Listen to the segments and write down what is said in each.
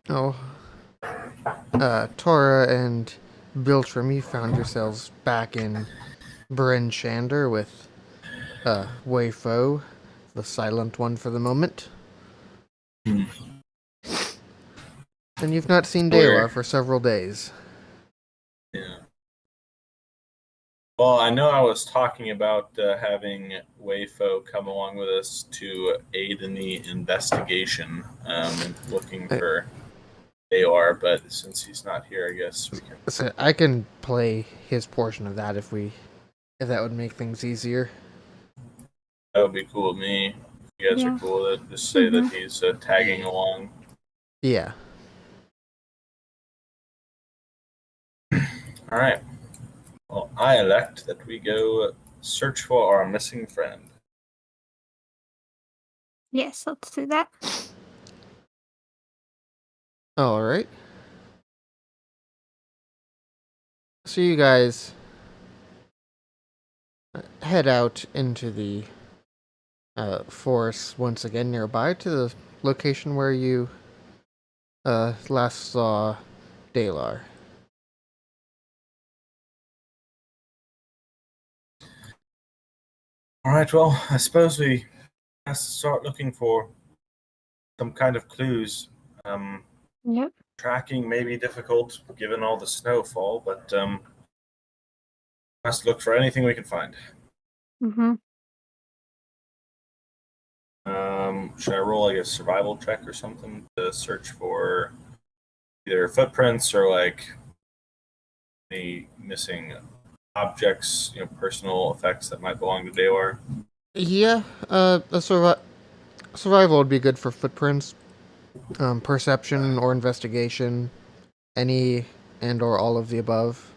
Oh, Tora and Biltram, you found yourselves back in Bryn Shander with Wei Fo, the silent one for the moment. Hmm. And you've not seen We're Dalar for several days. yeah. Well, I know I was talking about having Wayfo come along with us to aid in the investigation, looking Uh, for AR, but since he's not here, I guess we can. So I can play his portion of that if that would make things easier. That would be cool with me. If you guys are Yeah. cool with it, just say Mm-hmm. that he's tagging along. Yeah. All right. Well, I elect that we go search for our missing friend. Yes, let's do that. All right. So you guys head out into the forest once again nearby to the location where you last saw Dalar. All right. Well, I suppose we have to start looking for some kind of clues. Um, Yep. Tracking may be difficult given all the snowfall, but must look for anything we can find. Mm-hmm. Should I roll like a survival check or something to search for either footprints or like any missing objects, personal effects that might belong to Daywar? Yeah, survival would be good for footprints, perception or investigation, any and or all of the above.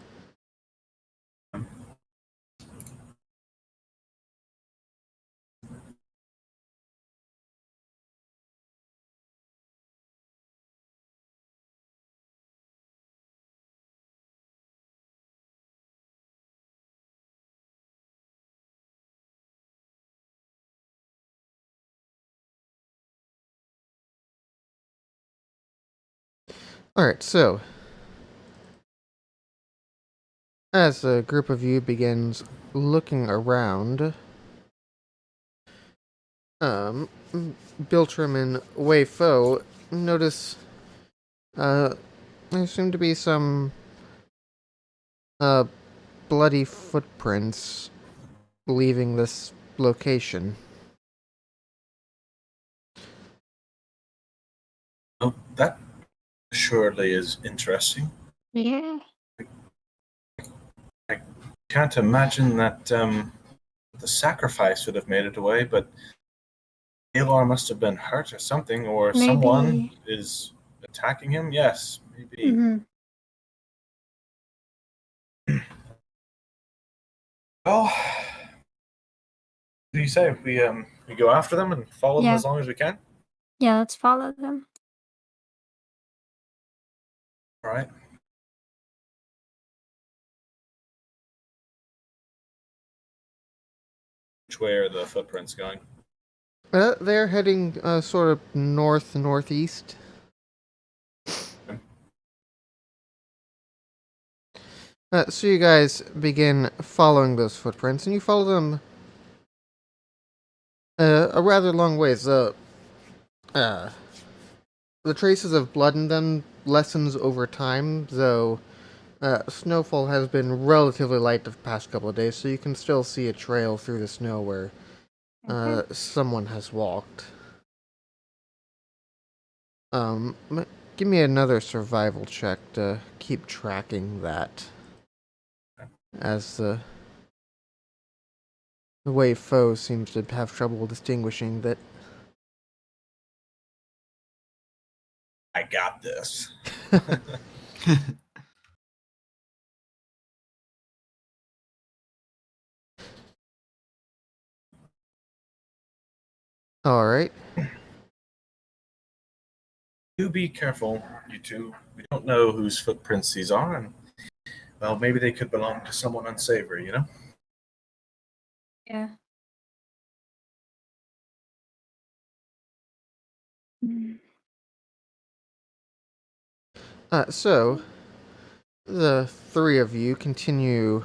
All right, so as a group of you begins looking around, um, Biltram and Wei Fo notice uh, there seem to be some uh, bloody footprints leaving this location. Oh, that surely is interesting. Yeah. I can't imagine that the sacrifice would have made it away, but Alar must have been hurt or something, or someone Maybe. is attacking him. Yes, maybe. Mm-hmm. Well, do you say we go after them and follow them Yeah. as long as we can? Yeah, let's follow them. All right. Which way are the footprints going? They're heading sort of northeast. So you guys begin following those footprints, and you follow them a rather long ways. Uh, the traces of blood in them lessens over time, though snowfall has been relatively light the past couple of days, so you can still see a trail through the snow where Okay. someone has walked. Give me another survival check to keep tracking that, as the way Foe seems to have trouble distinguishing that. I got this. All right. Do be careful, you two. We don't know whose footprints these are, and well, maybe they could belong to someone unsavory, you know? Yeah. Mm. So the three of you continue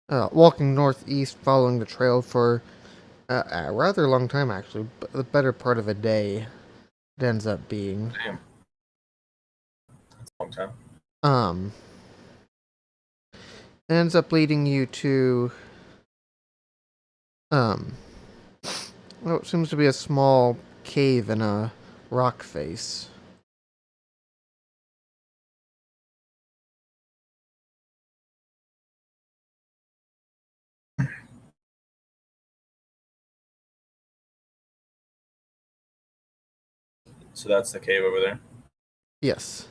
walking northeast, following the trail for a rather long time, actually. The better part of a day, it ends up being. Damn. That's a long time. Um, it ends up leading you to um, what seems to be a small cave in a rock face. So that's the cave over there. Yes.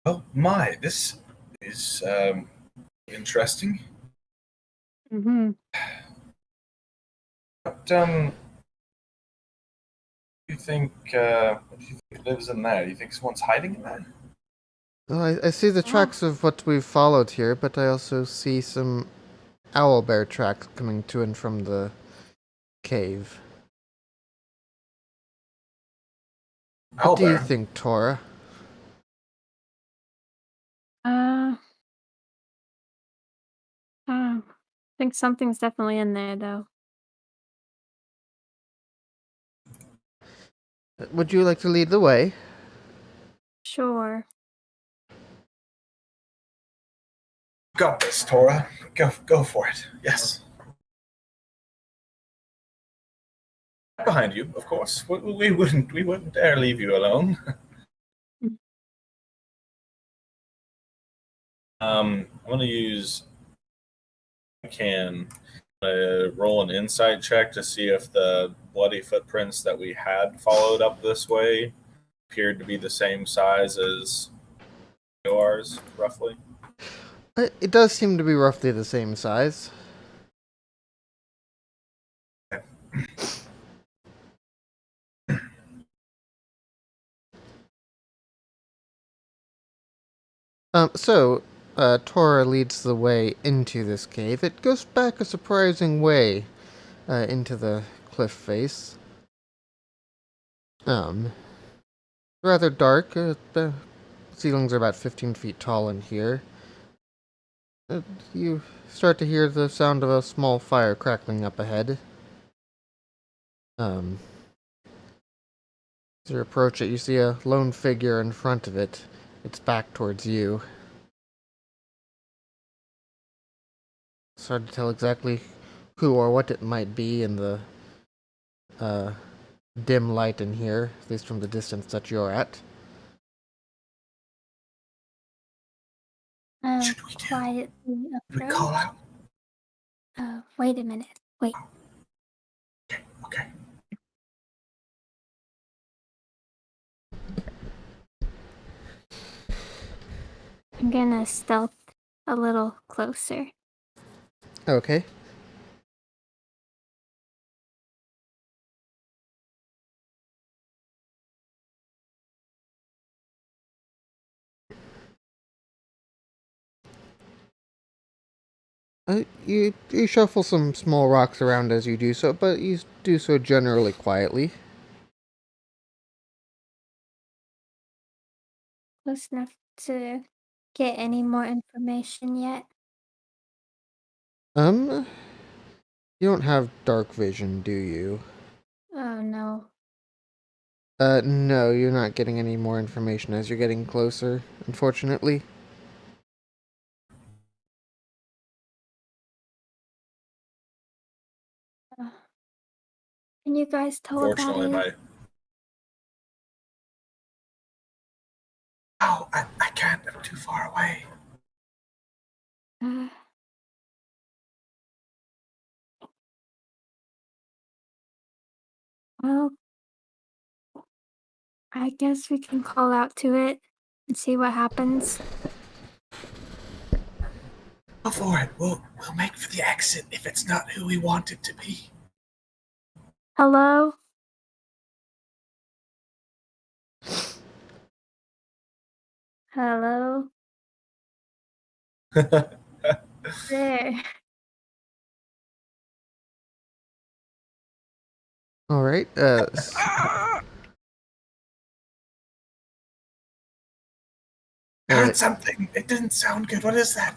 Oh my, this is interesting. Mm-hmm. What do you think? What do you think lives in there? Do you think someone's hiding in there? Well, I see the Oh. tracks of what we've followed here, but I also see some owlbear tracks coming to and from the cave. What do you Owlbear. think, Tora? Uh, I think something's definitely in there, though. Would you like to lead the way? Sure. Got this, Tora. Go for it. Yes. Behind you, of course. We wouldn't dare leave you alone. I'm gonna use. I can roll an insight check to see if the bloody footprints that we had followed up this way appeared to be the same size as yours, roughly. It does seem to be roughly the same size. Tora leads the way into this cave. It goes back a surprising way into the cliff face. Rather dark. The ceilings are about 15 feet tall in here. You start to hear the sound of a small fire crackling up ahead. As you approach it, you see a lone figure in front of it. Its back towards you. It's hard to tell exactly who or what it might be in the dim light in here, at least from the distance that you're at. Should we do? Quietly We call approach. out. Wait a minute. Wait. Okay. I'm gonna stealth a little closer. Okay. You shuffle some small rocks around as you do so, but you do so generally quietly. Close enough to get any more information yet? You don't have dark vision, do you? Oh no. No, you're not getting any more information as you're getting closer, unfortunately. Uh, can you guys tell what that Fortunately, is? my. Oh, I can't. I'm too far away. Uh, well, I guess we can call out to it and see what happens. Go for it. We'll make for the exit if it's not who we want it to be. Hello? Hello? There. Alright, heard something. It didn't sound good. What is that?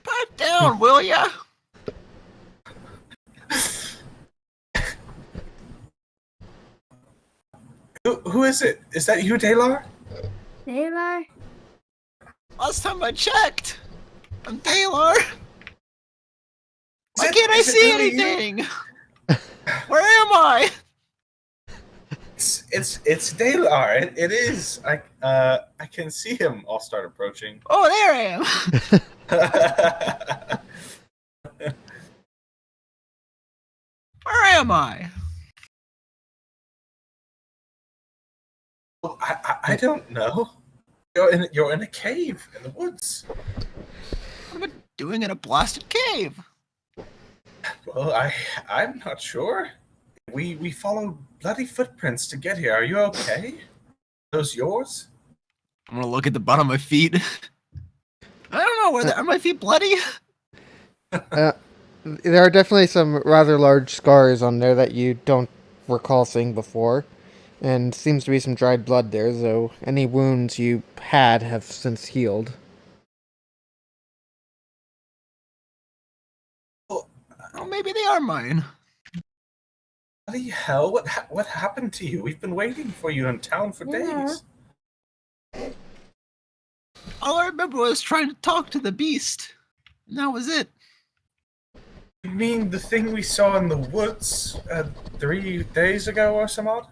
Pipe down, will ya? Who is it? Is that you, Dalar? Taylor? Last time I checked, I'm Taylor. Why Is it- can't I is it see really you? anything? Where am I? It's Dalar. It is. I can see him. I'll start approaching. Oh, there I am. Where am I? Well, I don't know. You're in a cave in the woods. What am I doing in a blasted cave? Well, I'm not sure. We followed bloody footprints to get here. Are you okay? Those yours? I'm gonna look at the bottom of my feet. I don't know, are my feet bloody? There are definitely some rather large scars on there that you don't recall seeing before, and seems to be some dried blood there, though any wounds you had have since healed. Oh, maybe they are mine. Bloody hell! What happened to you? We've been waiting for you in town for Yeah. days. All I remember was trying to talk to the beast. And that was it. You mean the thing we saw in the woods 3 days ago or some odd?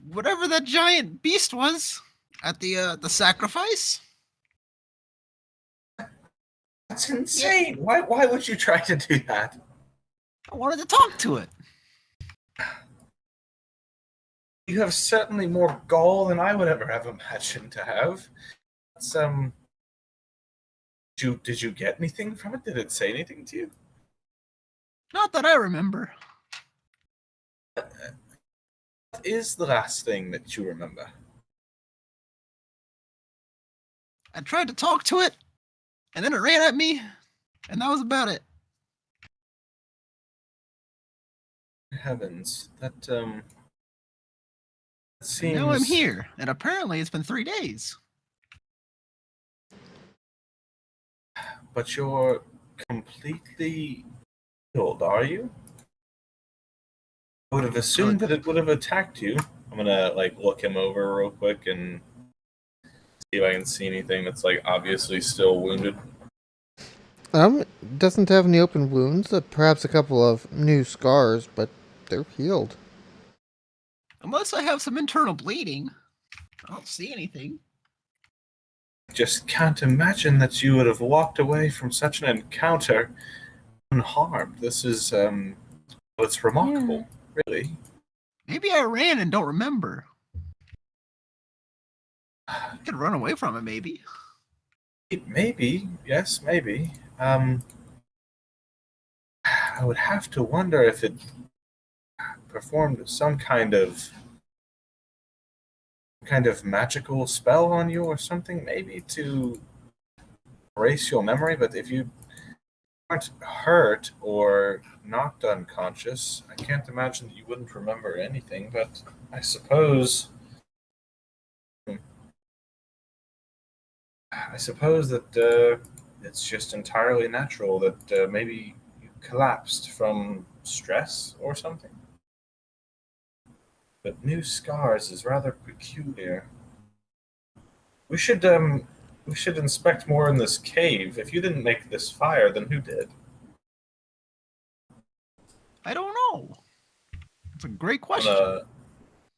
Whatever that giant beast was at the sacrifice. That's insane. Why would you try to do that? I wanted to talk to it. You have certainly more gall than I would ever have imagined to have. It's, did you get anything from it? Did it say anything to you? Not that I remember. What is the last thing that you remember? I tried to talk to it, and then it ran at me, and that was about it. Heavens, that seems. Now I'm here, and apparently it's been 3 days. But you're completely healed, are you? I would have assumed that it would have attacked you. I'm gonna look him over real quick and see if I can see anything that's obviously still wounded. Doesn't have any open wounds, perhaps a couple of new scars, but they're healed. Unless I have some internal bleeding. I don't see anything. Just can't imagine that you would have walked away from such an encounter unharmed. This is it's remarkable, really. Maybe I ran and don't remember. I could run away from it, maybe. Maybe, yes, maybe. I would have to wonder if it performed some kind of magical spell on you or something, maybe to erase your memory. But if you aren't hurt or knocked unconscious, I can't imagine that you wouldn't remember anything. But I suppose that it's just entirely natural that maybe you collapsed from stress or something. But new scars is rather peculiar. We should inspect more in this cave. If you didn't make this fire, then who did? I don't know. It's a great I'm question. gonna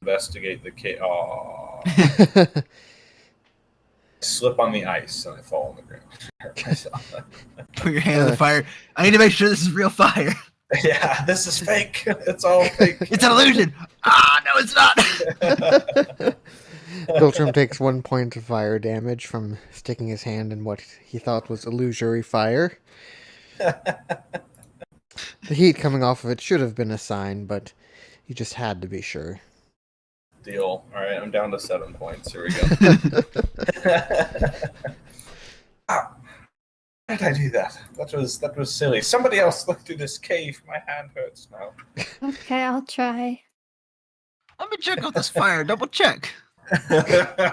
investigate the cave. Aww. Slip on the ice and I fall on the ground. Hurt myself. Put your hand on the fire. I need to make sure this is real fire. Yeah, this is fake. It's all fake. It's an illusion. Ah, no, it's not. Biltram takes 1 point of fire damage from sticking his hand in what he thought was illusory fire. The heat coming off of it should have been a sign, but he just had to be sure. Deal. All right, I'm down to 7 points. Here we go. Ah, why did I do that? That was silly. Somebody else look through this cave. My hand hurts now. Okay, I'll try. Let me check out this fire. Double check. You're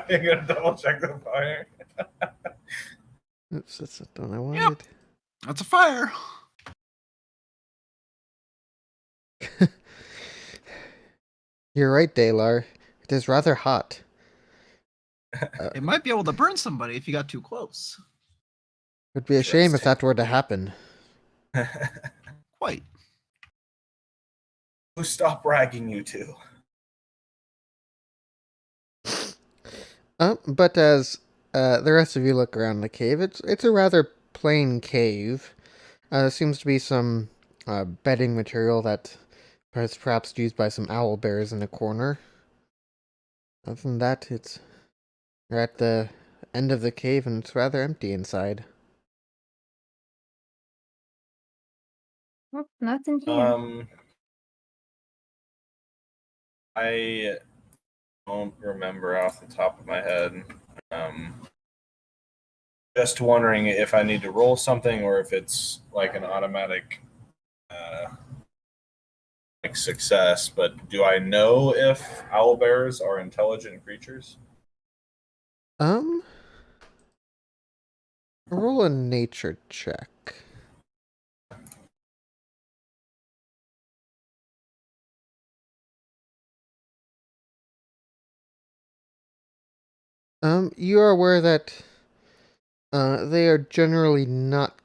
gonna double check the fire. Oops, that's not the one I wanted. That's a fire. You're right, Dalar. It is rather hot. It might be able to burn somebody if you got too close. It would be a shame if that were to happen. Quite. Who stop bragging, you two? But as the rest of you look around the cave, it's a rather plain cave. There seems to be some bedding material that was perhaps used by some owl bears in a corner. Other than that, you're at the end of the cave and it's rather empty inside. Oh, nothing here. I don't remember off the top of my head. Just wondering if I need to roll something or if it's like an automatic like success. But do I know if owlbears are intelligent creatures? Roll a nature check. You are aware that they are generally not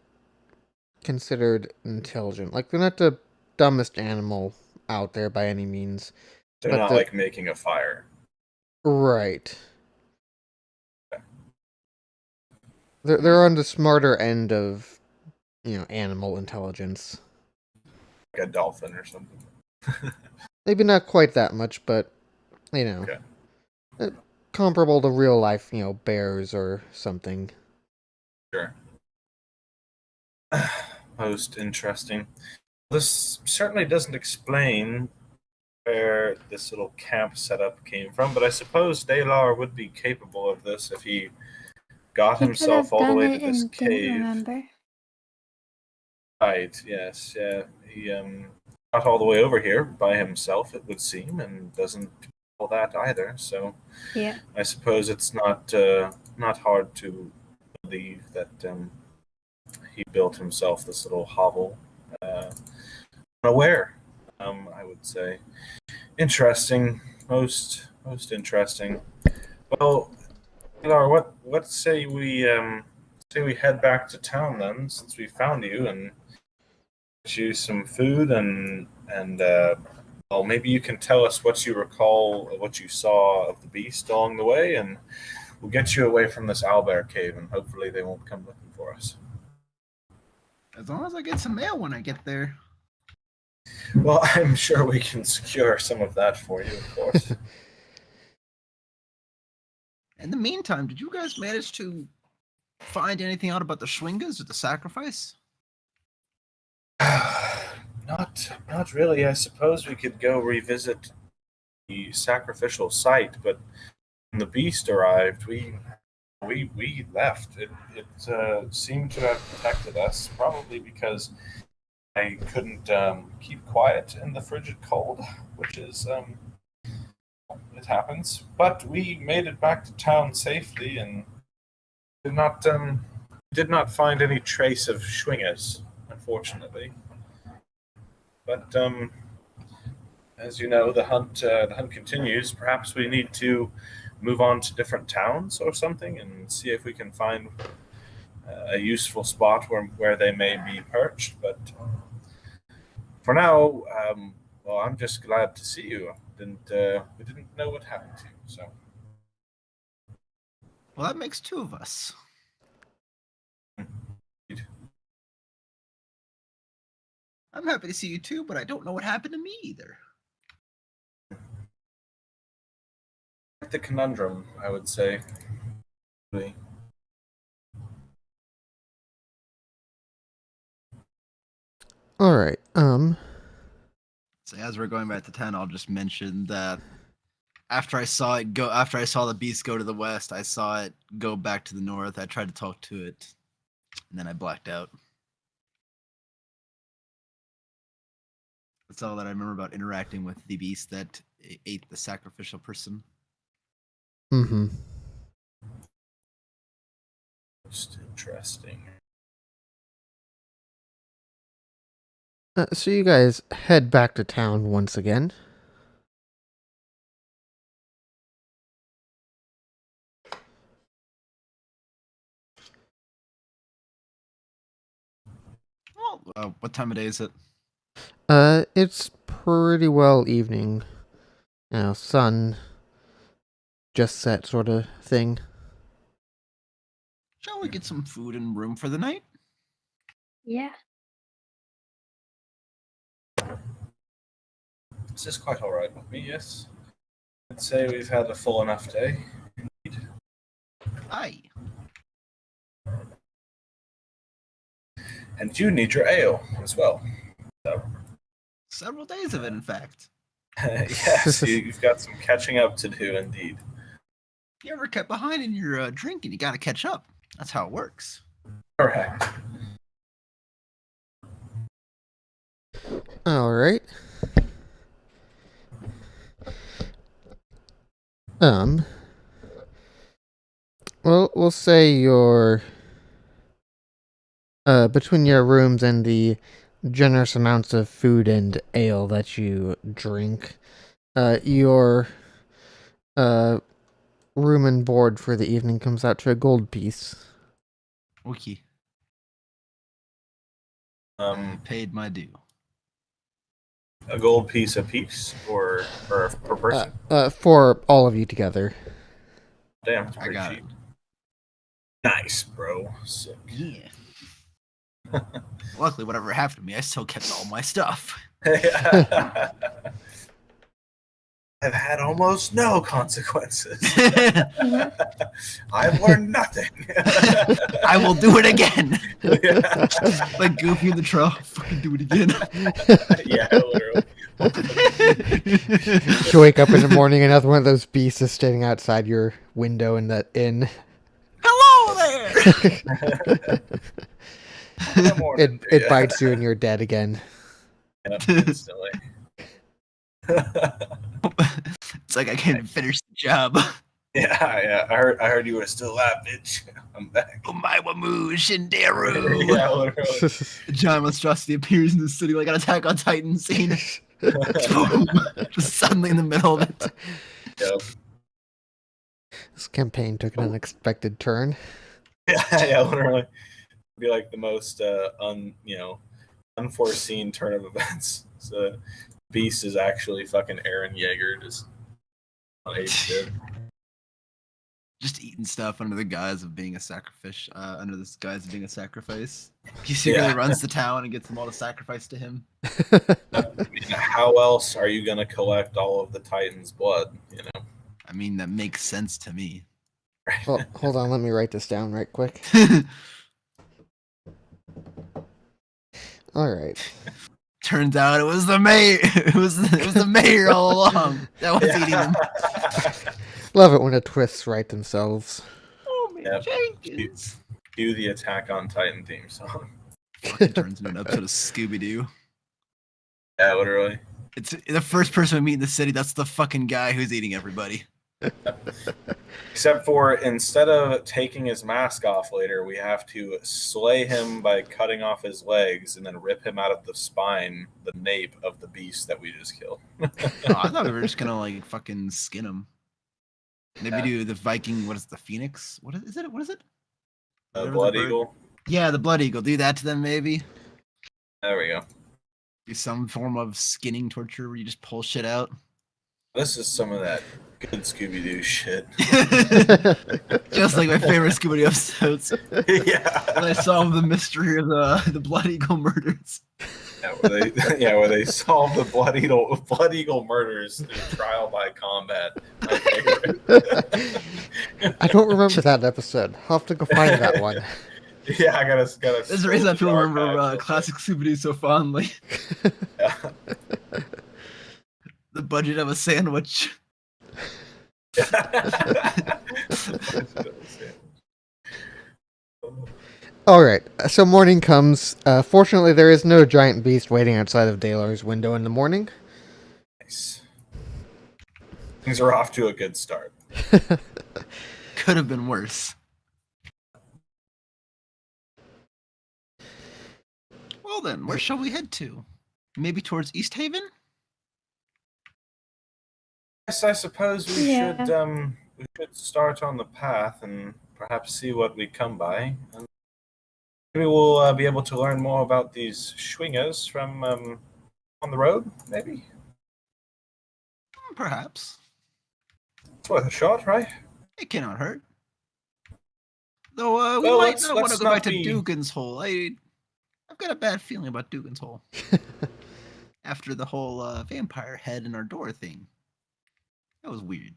considered intelligent. Like, they're not the dumbest animal out there by any means. They're But not like making a fire. Right. They're on the smarter end of, animal intelligence. Like a dolphin or something. Maybe not quite that much, but, Okay. comparable to real life, bears or something. Sure. Most interesting. This certainly doesn't explain where this little camp setup came from, but I suppose Dalar would be capable of this if he got He could himself have all the done way it to this and didn't cave. remember. Right, yes, yeah. He got all the way over here by himself, it would seem, and doesn't all that either. So Yeah. I suppose it's not hard to believe that he built himself this little hovel unaware. I would say interesting, most interesting. Well, Pilar, what say we head back to town then, since we found you, and get you some food and well, maybe you can tell us what you recall of what you saw of the beast along the way, and we'll get you away from this owlbear cave, and hopefully they won't come looking for us. As long as I get some mail when I get there. Well, I'm sure we can secure some of that for you, of course. In the meantime, did you guys manage to find anything out about the Schwingas or the sacrifice? Not really. I suppose we could go revisit the sacrificial site, but when the beast arrived, we left. It seemed to have protected us, probably because I couldn't keep quiet in the frigid cold, which is it happens. But we made it back to town safely and did not find any trace of Schwingas, unfortunately. But as you know, the hunt continues. Perhaps we need to move on to different towns or something and see if we can find a useful spot where they may be perched. But for now, well, I'm just glad to see you. We didn't know what happened to you, so. Well, that makes two of us. I'm happy to see you too, but I don't know what happened to me either. The conundrum, I would say. All right. So as we're going back to town, I'll just mention that after I saw the beast go to the west, I saw it go back to the north. I tried to talk to it, and then I blacked out. That's all that I remember about interacting with the beast that ate the sacrificial person. Mm-hmm. Most interesting. So you guys head back to town once again. Well, what time of day is it? It's pretty well evening. Sun just set sort of thing. Shall we get some food and room for the night? Yeah. This is quite alright with me, yes. I'd say we've had a full enough day. Aye. And you need your ale as well. So, Several days of it, in fact. yes, you've got some catching up to do, indeed. You ever kept behind in your drinking? You gotta catch up. That's how it works. Correct. All right. Well, we'll say you're between your rooms and the generous amounts of food and ale that you drink, your room and board for the evening comes out to a gold piece. Okay. Paid my due. A gold piece a piece, or per person? For all of you together. Damn, it's I pretty got cheap. Nice, bro. Sick. Yeah. Luckily, whatever happened to me, I still kept all my stuff. I've had almost no consequences. I've learned nothing. I will do it again. Like Goofy in the trail. Fucking do it again. Yeah, literally. You wake up in the morning, another one of those beasts is standing outside your window in that inn. Hello there. It bites you and you're dead again. Yeah, instantly. It's like I can't finish the job. Yeah. I heard you were still alive, bitch. I'm back. Oh my Wamu Shinderu. Yeah, literally. Giant monstrosity appears in the city like an Attack on Titan scene. Boom. Just suddenly in the middle of it. Yep. This campaign took an unexpected turn. Yeah, literally. It'd be like the most unforeseen turn of events. So Beast is actually fucking Aaron Yeager, just on age shit. Just eating stuff under the guise of being a sacrifice. Under this guise of being a sacrifice, he secretly runs the town and gets them all to sacrifice to him. I mean, how else are you gonna collect all of the Titans' blood? You know. I mean, that makes sense to me. Well, hold on, let me write this down right quick. All right. Turns out it was the mayor. It was the mayor all along that was eating them. Love it when the twists write themselves. Oh man, Yep. Jenkins. Do the Attack on Titan theme song. Fucking turns into an episode of Scooby Doo. Yeah, literally. It's the first person we meet in the city. That's the fucking guy who's eating everybody. Except for instead of taking his mask off later, we have to slay him by cutting off his legs and then rip him out of the spine, the nape of the beast that we just killed. Oh, I thought we were just gonna like fucking skin him. Maybe do the Viking. What is the Phoenix? What is it? What is it? Whatever the Blood bird- Eagle. Yeah, the Blood Eagle. Do that to them, maybe. There we go. Do some form of skinning torture where you just pull shit out. This is some of that good Scooby-Doo shit. Just like my favorite Scooby Doo episodes. Yeah. When I solved the mystery of the Blood Eagle murders. Where they solve the Blood Eagle murders through trial by combat. My favorite. I don't remember that episode. I'll have to go find that one. Yeah, I gotta. There's a reason I feel remember classic Scooby Doo so fondly. Yeah. The budget of a sandwich. All right, so morning comes. Fortunately, there is no giant beast waiting outside of Dalar's window in the morning. Nice. Things are off to a good start. Could have been worse. Well then, where shall we head to? Maybe towards East Haven? Yes, I suppose we Yeah. should start on the path and perhaps see what we come by. And maybe we'll be able to learn more about these schwingers from on the road. Maybe Perhaps. it's worth a shot, right? It cannot hurt. Though we Well, might let's- not want to let's go not back to be- Dugan's Hole. I've got a bad feeling about Dugan's Hole. After the whole vampire head in our door thing. That was weird.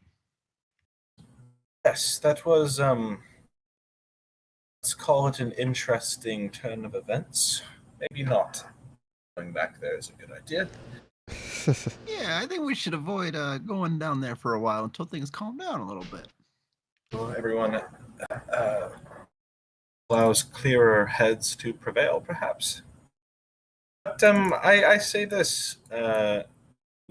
Yes, that was let's call it an interesting turn of events. Maybe not. Going back there is a good idea. Yeah, I think we should avoid going down there for a while until things calm down a little bit. Well, everyone allows clearer heads to prevail, perhaps. But I say this,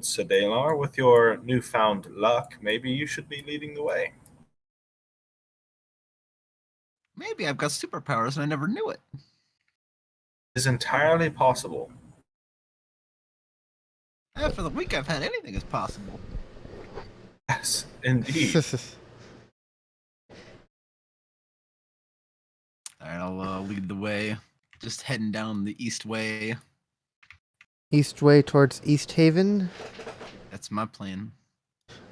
Sedalar, with your newfound luck, maybe you should be leading the way. Maybe I've got superpowers and I never knew it. It is entirely possible. After the week I've had, anything is possible. Yes, indeed. Alright, I'll lead the way. Just heading down the east way. East way towards East Haven. That's my plan.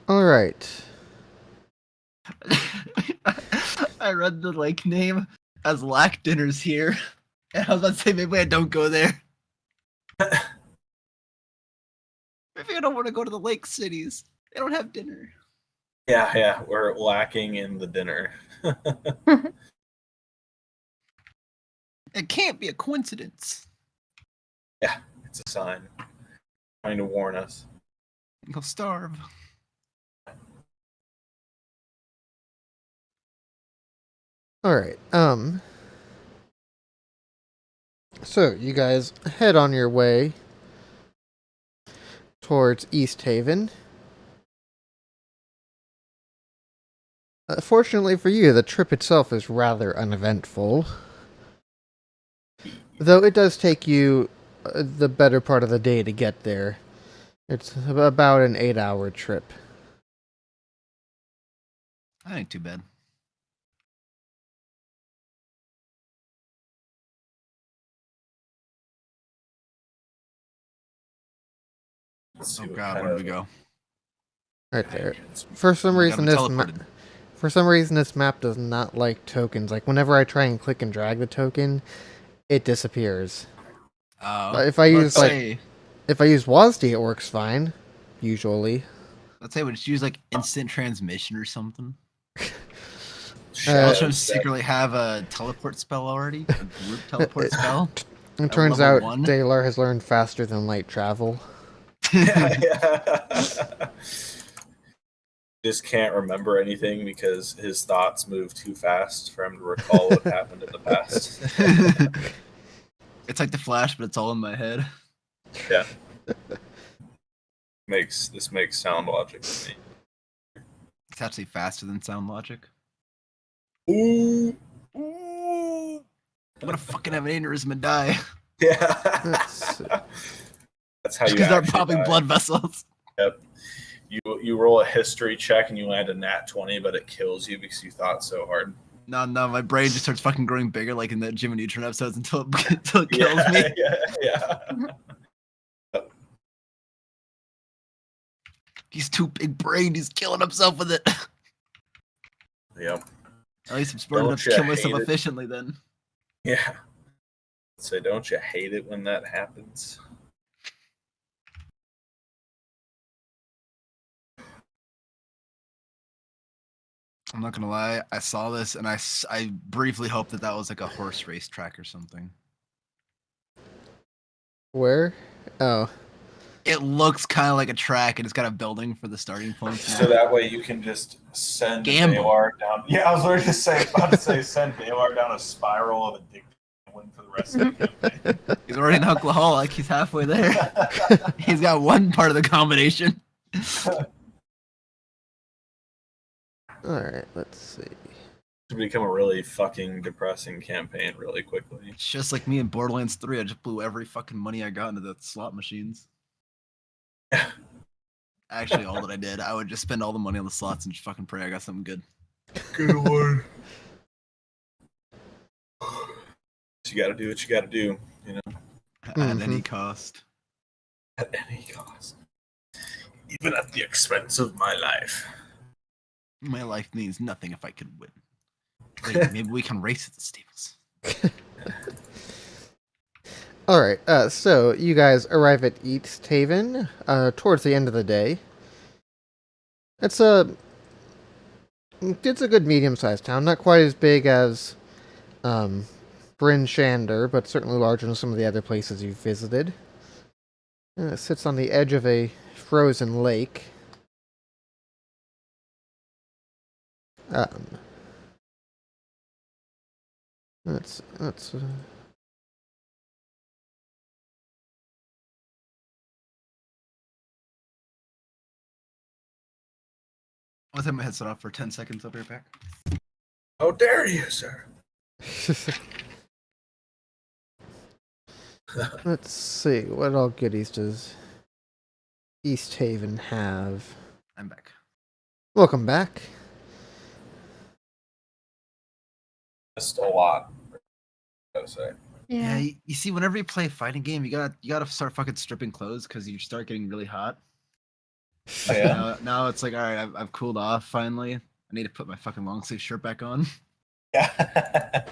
All right. I read the lake name as Lack Dinner's here. And I was about to say maybe I don't go there. Maybe I don't want to go to the lake cities. They don't have dinner. Yeah, we're lacking in the dinner. It can't be a coincidence. Yeah, it's a sign. Trying to warn us. You'll starve. All right. So you guys head on your way towards East Haven. Fortunately for you, the trip itself is rather uneventful. Though it does take you the better part of the day to get there. It's about an 8-hour trip. That ain't too bad. Let's see Oh what god, kind where did of we go? Right there. hangings we- For some Oh my reason, God, this I'm teleported. for some reason this map does not like tokens. Like whenever I try and click and drag the token, it disappears. But if I use if I use WASD, it works fine. Usually. let's say we just use like instant transmission or something. shadows I'll that- secretly have a teleport spell already, a group teleport spell. It At turns level out 1? Dalar has learned faster than light travel. yeah. Just can't remember anything because his thoughts move too fast for him to recall what happened in the past. It's like the Flash, but it's all in my head. Yeah. This makes sound logic to me. It's actually faster than sound logic. Ooh. I'm gonna fucking have an aneurysm and die. Yeah. That's- That's how you Because they're actually popping die. blood vessels. Yep. You roll a history check and you land a nat 20, but it kills you because you thought so hard. No, my brain just starts fucking growing bigger, like in the Jimmy Neutron episodes, until it kills me. Yeah. He's too big brained. He's killing himself with it. Yep. At least I'm smart Don't enough to ya kill myself hate it? efficiently then. Yeah. So don't you hate it when that happens? I'm not gonna lie. I saw this and I briefly hoped that was like a horse race track or something. Where? Oh. It looks kind of like a track and it's got a building for the starting points. So that way you can just send Gamble. Balar down. Yeah, I was literally just about to say send Balar down a spiral of addiction and win for the rest of the campaign. He's already an alcoholic. He's halfway there. He's got one part of the combination. Alright, let's see. To become a really fucking depressing campaign really quickly. It's just like me in Borderlands 3. I just blew every fucking money I got into the slot machines. Actually, all that I did, I would just spend all the money on the slots and just fucking pray I got something good. Good lord. You gotta do what you gotta do, you know? At any cost. At any cost. Even at the expense of my life. My life means nothing if I could win. Wait, maybe we can race at the stables. Alright, so you guys arrive at East Haven towards the end of the day. It's a good medium-sized town, not quite as big as Bryn Shander, but certainly larger than some of the other places you've visited. It sits on the edge of a frozen lake. Let's I'll take my headset off for 10 seconds. I'll be right back. How dare you, sir? Let's see, what all goodies does East Haven have? I'm back. Welcome back. Just a lot. I gotta say. Yeah, Yeah. you see, whenever you play a fighting game, you gotta start fucking stripping clothes because you start getting really hot. Oh, yeah? Now it's like, all right, I've cooled off finally. I need to put my fucking long sleeve shirt back on. Yeah.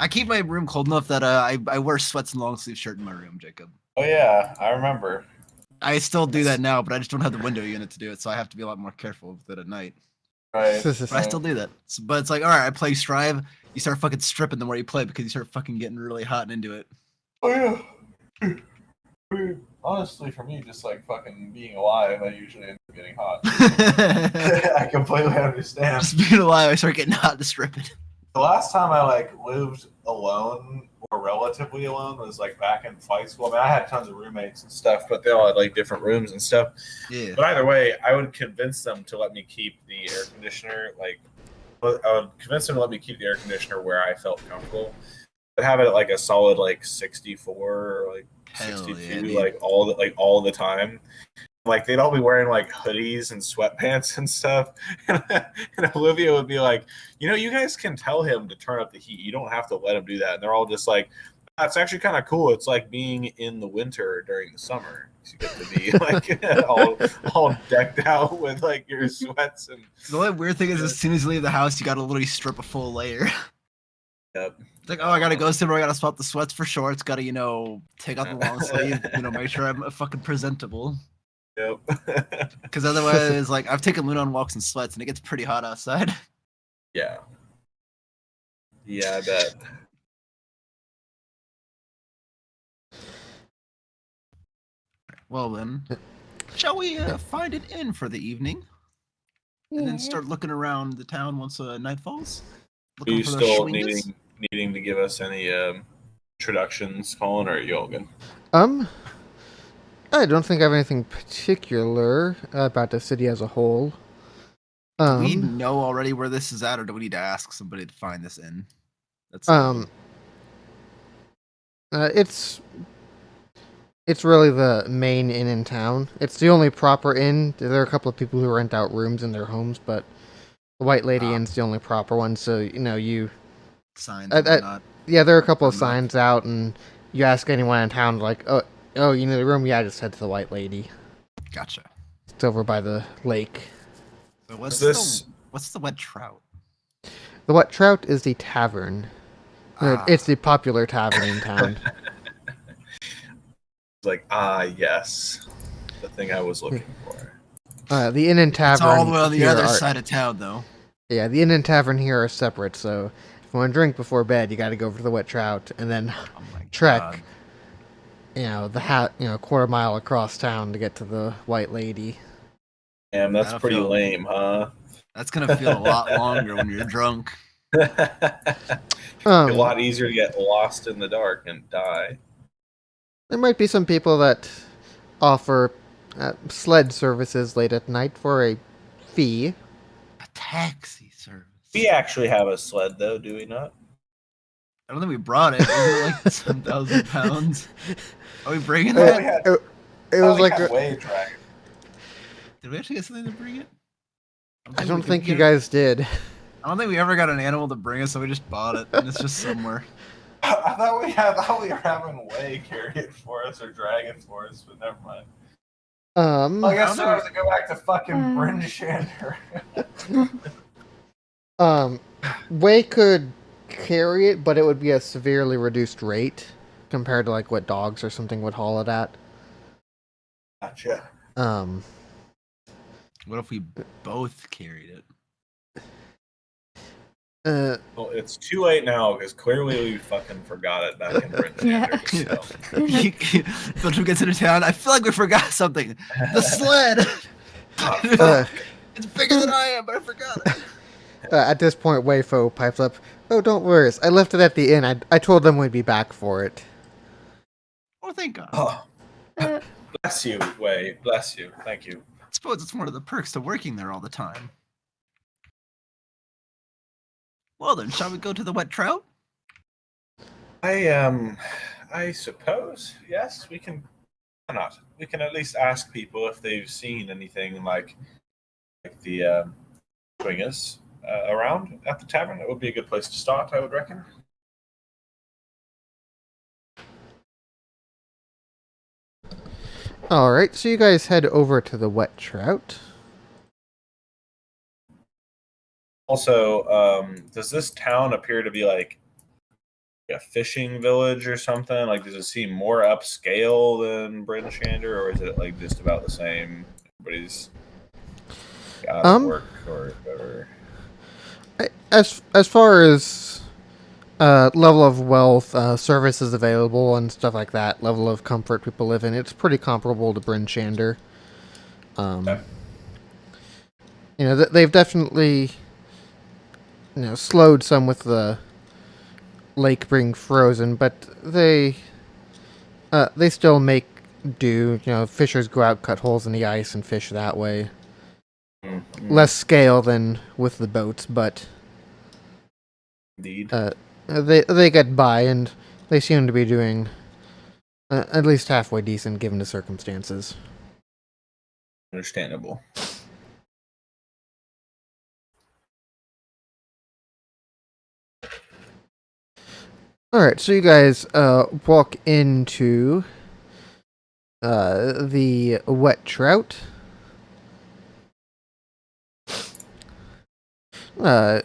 I keep my room cold enough that I wear sweats and long sleeve shirt in my room, Jacob. Oh yeah, I remember. I still do that now, but I just don't have the window unit to do it, so I have to be a lot more careful with it at night. Right. But I still do that. But it's like, all right, I play Strive. You start fucking stripping the more you play because you start fucking getting really hot and into it. Oh yeah. I mean, honestly, for me, just like fucking being alive, I usually end up getting hot. I completely understand. Just being alive, I start getting hot to strip it. The last time I like lived alone or relatively alone was like back in flight school. I mean, I had tons of roommates and stuff, but they all had like different rooms and stuff. Yeah. But either way, I would convince them to let me keep the air conditioner. I would convince them to let me keep the air conditioner where I felt comfortable. But have it at like a solid like 64 or like Hell 62, yeah, dude. like all the time. Like they'd all be wearing like hoodies and sweatpants and stuff, and Olivia would be like, "You know, you guys can tell him to turn up the heat. You don't have to let him do that." And they're all just like, "That's actually kind of cool. It's like being in the winter during the summer. You get to be like all decked out with like your sweats and." The only weird thing is, as soon as you leave the house, you gotta literally strip a full layer. Yep. It's like, oh, I gotta go somewhere. I gotta swap the sweats for shorts. Gotta, take out the long sleeve. Make sure I'm fucking presentable. Yep. Because otherwise, like, I've taken Luna on walks in sweats, and it gets pretty hot outside. Yeah. Yeah, I bet. Well then, shall we find an inn for the evening, and then start looking around the town once night falls? Are you for those still schwingas? needing to give us any introductions, Colin, or are you all good? I don't think I have anything particular about the city as a whole. Do we know already where this is at, or do we need to ask somebody to find this inn? That's it's really the main inn in town. It's the only proper inn. There are a couple of people who rent out rooms in their homes, but the White Lady Inn's the only proper one. So you signs and whatnot. yeah, there are a couple of From signs out, and you ask anyone in town, like, oh, you need a room? Yeah, I just head to the White Lady. Gotcha. It's over by the lake. So what's the wet trout? The Wet Trout is the tavern. It's the popular tavern in town. It's like, yes, the thing I was looking for. The inn and It's tavern. all the way on the here other are- side of town, though. Yeah, the inn and tavern here are separate. So if you want to drink before bed, you got to go over to the Wet Trout and then Oh my trek. God. Quarter mile across town to get to the White Lady. Damn, that's I pretty feel- lame, huh? That's gonna feel a lot longer when you're drunk. A lot easier to get lost in the dark and die. There might be some people that offer sled services late at night for a fee. taxi service. We actually have a sled, though, do we not? I don't think we brought it. Isn't it like 7,000 pounds? Are we bringing Oh, that? we had- It Oh, was we like had way dragon. Did we actually get something to bring it? I don't we think you get it- guys did. I don't think we ever got an animal to bring us, so we just bought it, and it's just somewhere. I thought we were having way carry it for us or drag it for us, but never mind. I guess I have to go back to fucking Bryn Shander. Way could carry it, but it would be a severely reduced rate compared to like what dogs or something would haul it at. Gotcha. What if we both carried it? Well, it's too late now because clearly we fucking forgot it back in Bryn Shander. So. Philip gets into town. I feel like we forgot something. The sled. It's bigger than I am, but I forgot it. At this point, Wayfo pipes up, "Oh, don't worry. I left it at the inn. I told them we'd be back for it." Oh, thank God. Oh, bless you, Way. Bless you. Thank you. I suppose it's one of the perks to working there all the time. Well then, shall we go to the wet trout? I suppose yes. We can. Why not? We can at least ask people if they've seen anything like the swingers around at the tavern. It would be a good place to start, I would reckon. All right, so you guys head over to the wet trout. Also, does this town appear to be like a fishing village or something? Like, does it seem more upscale than Bryn Shander, or is it like just about the same? Everybody's out of work or whatever. As far as level of wealth, services available, and stuff like that, level of comfort people live in, it's pretty comparable to Bryn Shander. Okay. You know, they've definitely, slowed some with the lake being frozen, but they still make do. You know, fishers go out, cut holes in the ice, and fish that way. Mm-hmm. Less scale than with the boats, but Indeed. they get by, and they seem to be doing at least halfway decent given the circumstances. Understandable. Alright, so you guys walk into the wet trout. As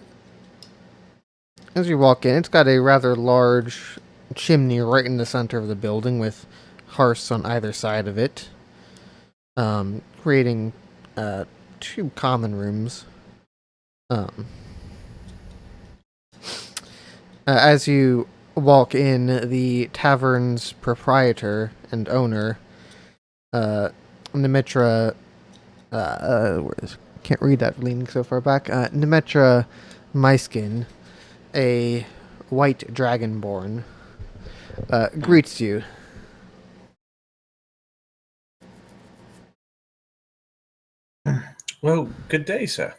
you walk in, it's got a rather large chimney right in the center of the building with hearths on either side of it, creating two common rooms. As you walk in, the tavern's proprietor and owner, Nemitra, can't read that leaning so far back, Nemitra Myskin, a white dragonborn, greets you. Well, good day, sir.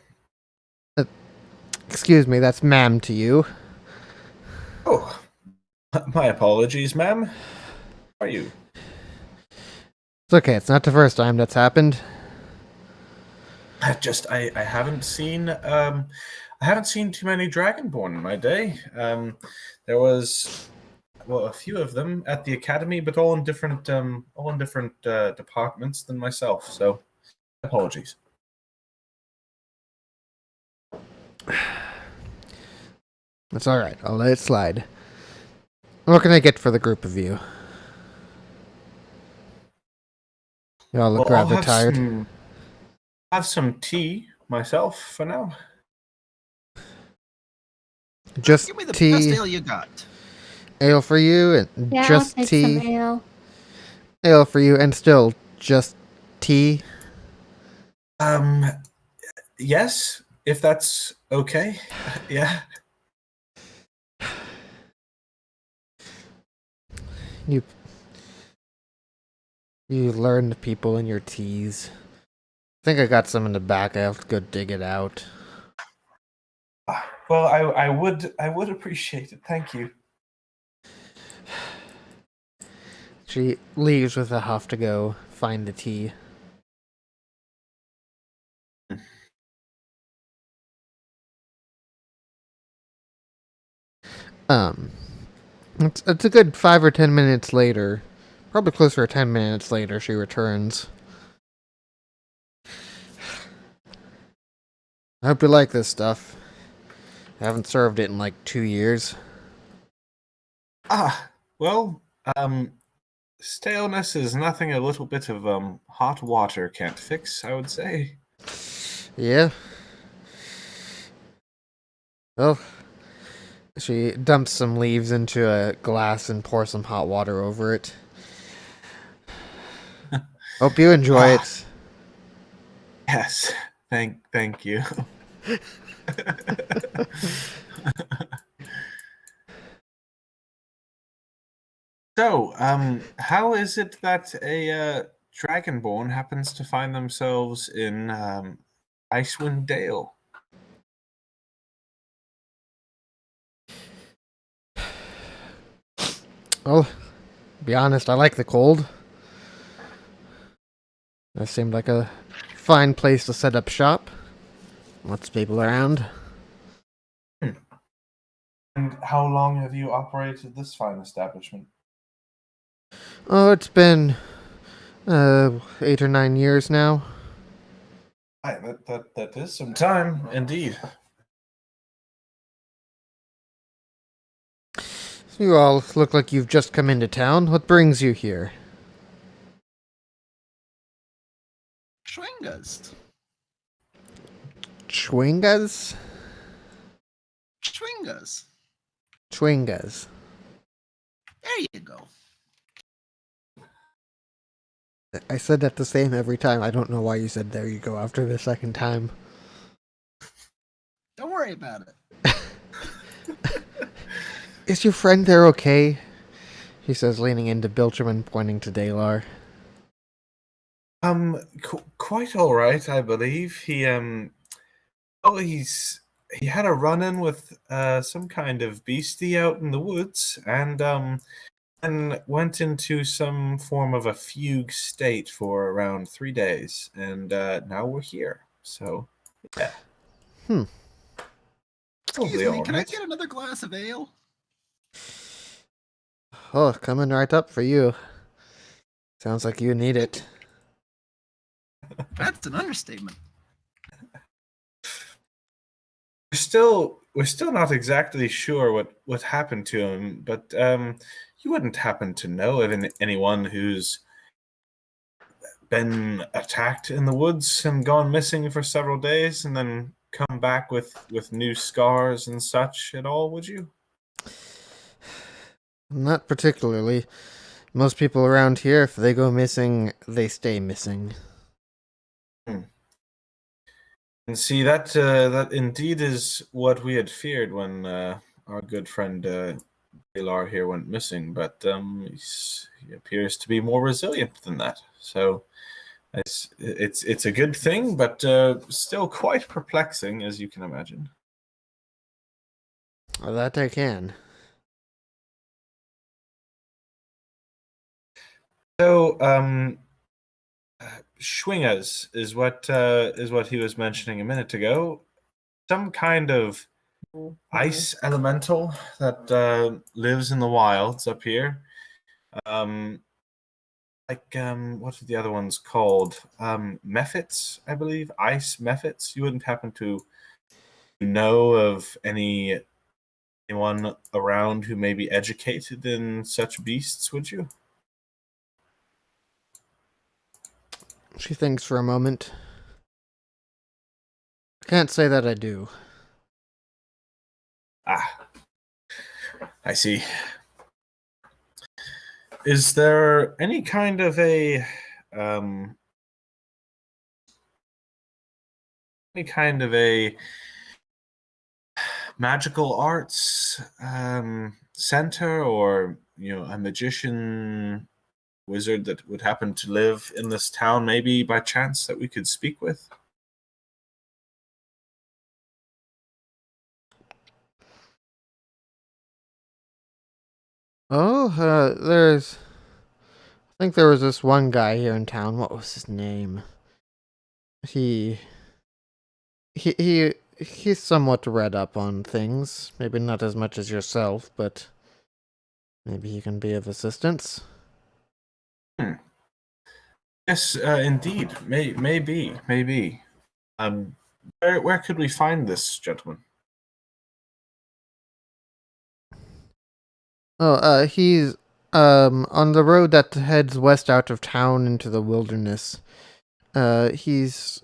Excuse me, that's ma'am to you. Oh, my apologies, ma'am. How are you? It's okay, it's not the first time that's happened. I haven't seen too many dragonborn in my day. There was a few of them at the academy, but all in different departments than myself. So, apologies. It's alright, I'll let it slide. What can I get for the group of you? Y'all look rather tired. Have some tea myself for now. Just Give me the tea. best ale you got. Ale for you, and Yeah, just I'll take tea. some ale. Ale for you, and still just tea. Yes, if that's okay. Yeah. You learned people in your teas. I think I got some in the back. I have to go dig it out. Well, I would appreciate it. Thank you. She leaves with a huff to go find the tea. Um, it's a good 5 or 10 minutes later, probably closer to 10 minutes later, she returns. I hope you like this stuff. I haven't served it in like 2 years. Well, staleness is nothing a little bit of hot water can't fix, I would say. Yeah. Well, she dumps some leaves into a glass and pours some hot water over it. Hope you enjoy it. Yes. Thank you. So, how is it that a dragonborn happens to find themselves in Icewind Dale? Well, to be honest, I like the cold. That seemed like a fine place to set up shop. Lots of people around. And how long have you operated this fine establishment? Oh, it's been 8 or 9 years now. That is some time, indeed. You all look like you've just come into town. What brings you here? Schwingas. Chwingas? Schwingas. Chwingas. There you go. I said that the same every time. I don't know why you said there you go after the second time. Don't worry about it. Is your friend there okay? He says, leaning into Biltram and pointing to Dalar. Quite all right, I believe. He had a run-in with some kind of beastie out in the woods, and went into some form of a fugue state for around 3 days, and now we're here. So, yeah. Excuse Probably me, all can I right. get another glass of ale? Oh, coming right up for you. Sounds like you need it. That's an understatement. We're still not exactly sure what happened to him, but you wouldn't happen to know of anyone who's been attacked in the woods and gone missing for several days and then come back with new scars and such at all, would you? Not particularly. Most people around here, if they go missing, they stay missing. And see, that indeed is what we had feared when our good friend Galar here went missing, but he appears to be more resilient than that. So it's a good thing, but still quite perplexing, as you can imagine. That I can. So, Schwingers is what he was mentioning a minute ago. Some kind of ice elemental that lives in the wilds up here. What are the other ones called? Mephits, I believe. Ice mephits. You wouldn't happen to know of anyone around who may be educated in such beasts, would you? She thinks for a moment. Can't say that I do. Ah, I see. Is there any kind of a magical arts center, or a magician wizard that would happen to live in this town, maybe by chance, that we could speak with? Oh, I think there was this one guy here in town. What was his name? He he's somewhat read up on things. Maybe not as much as yourself, but maybe he can be of assistance. Yes, indeed. Maybe. Where could we find this gentleman? Oh, he's on the road that heads west out of town into the wilderness. He's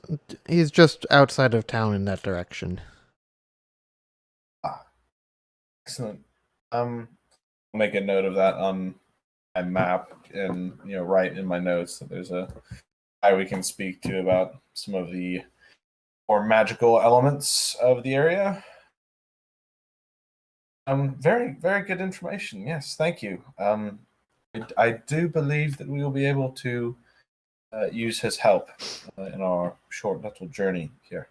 just outside of town in that direction. Excellent. I'll make a note of that on my map, and write in my notes that there's a guy we can speak to about some of the more magical elements of the area. Very, very good information. Yes, thank you. I do believe that we will be able to use his help in our short little journey here.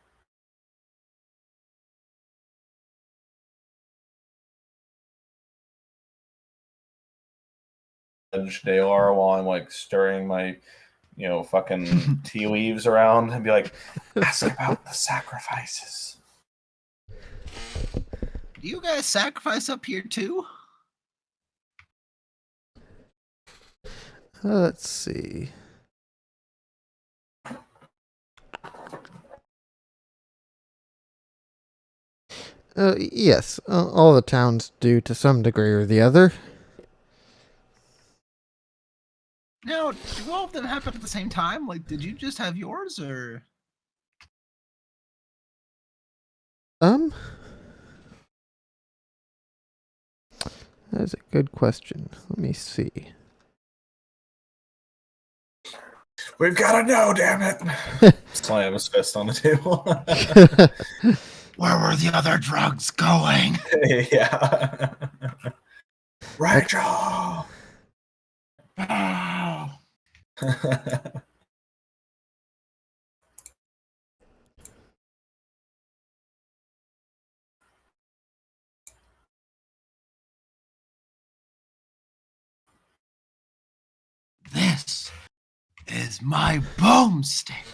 They are while I'm like stirring my, fucking tea leaves around and be like, ask about the sacrifices. Do you guys sacrifice up here too? Let's see. Yes, all the towns do to some degree or the other. Now, do all of them happen at the same time? Like, did you just have yours, or? That's a good question. Let me see. We've got to know, damn it! Slam his fist on the table. Where were the other drugs going? Yeah. Rachel! Oh. This is my boomstick.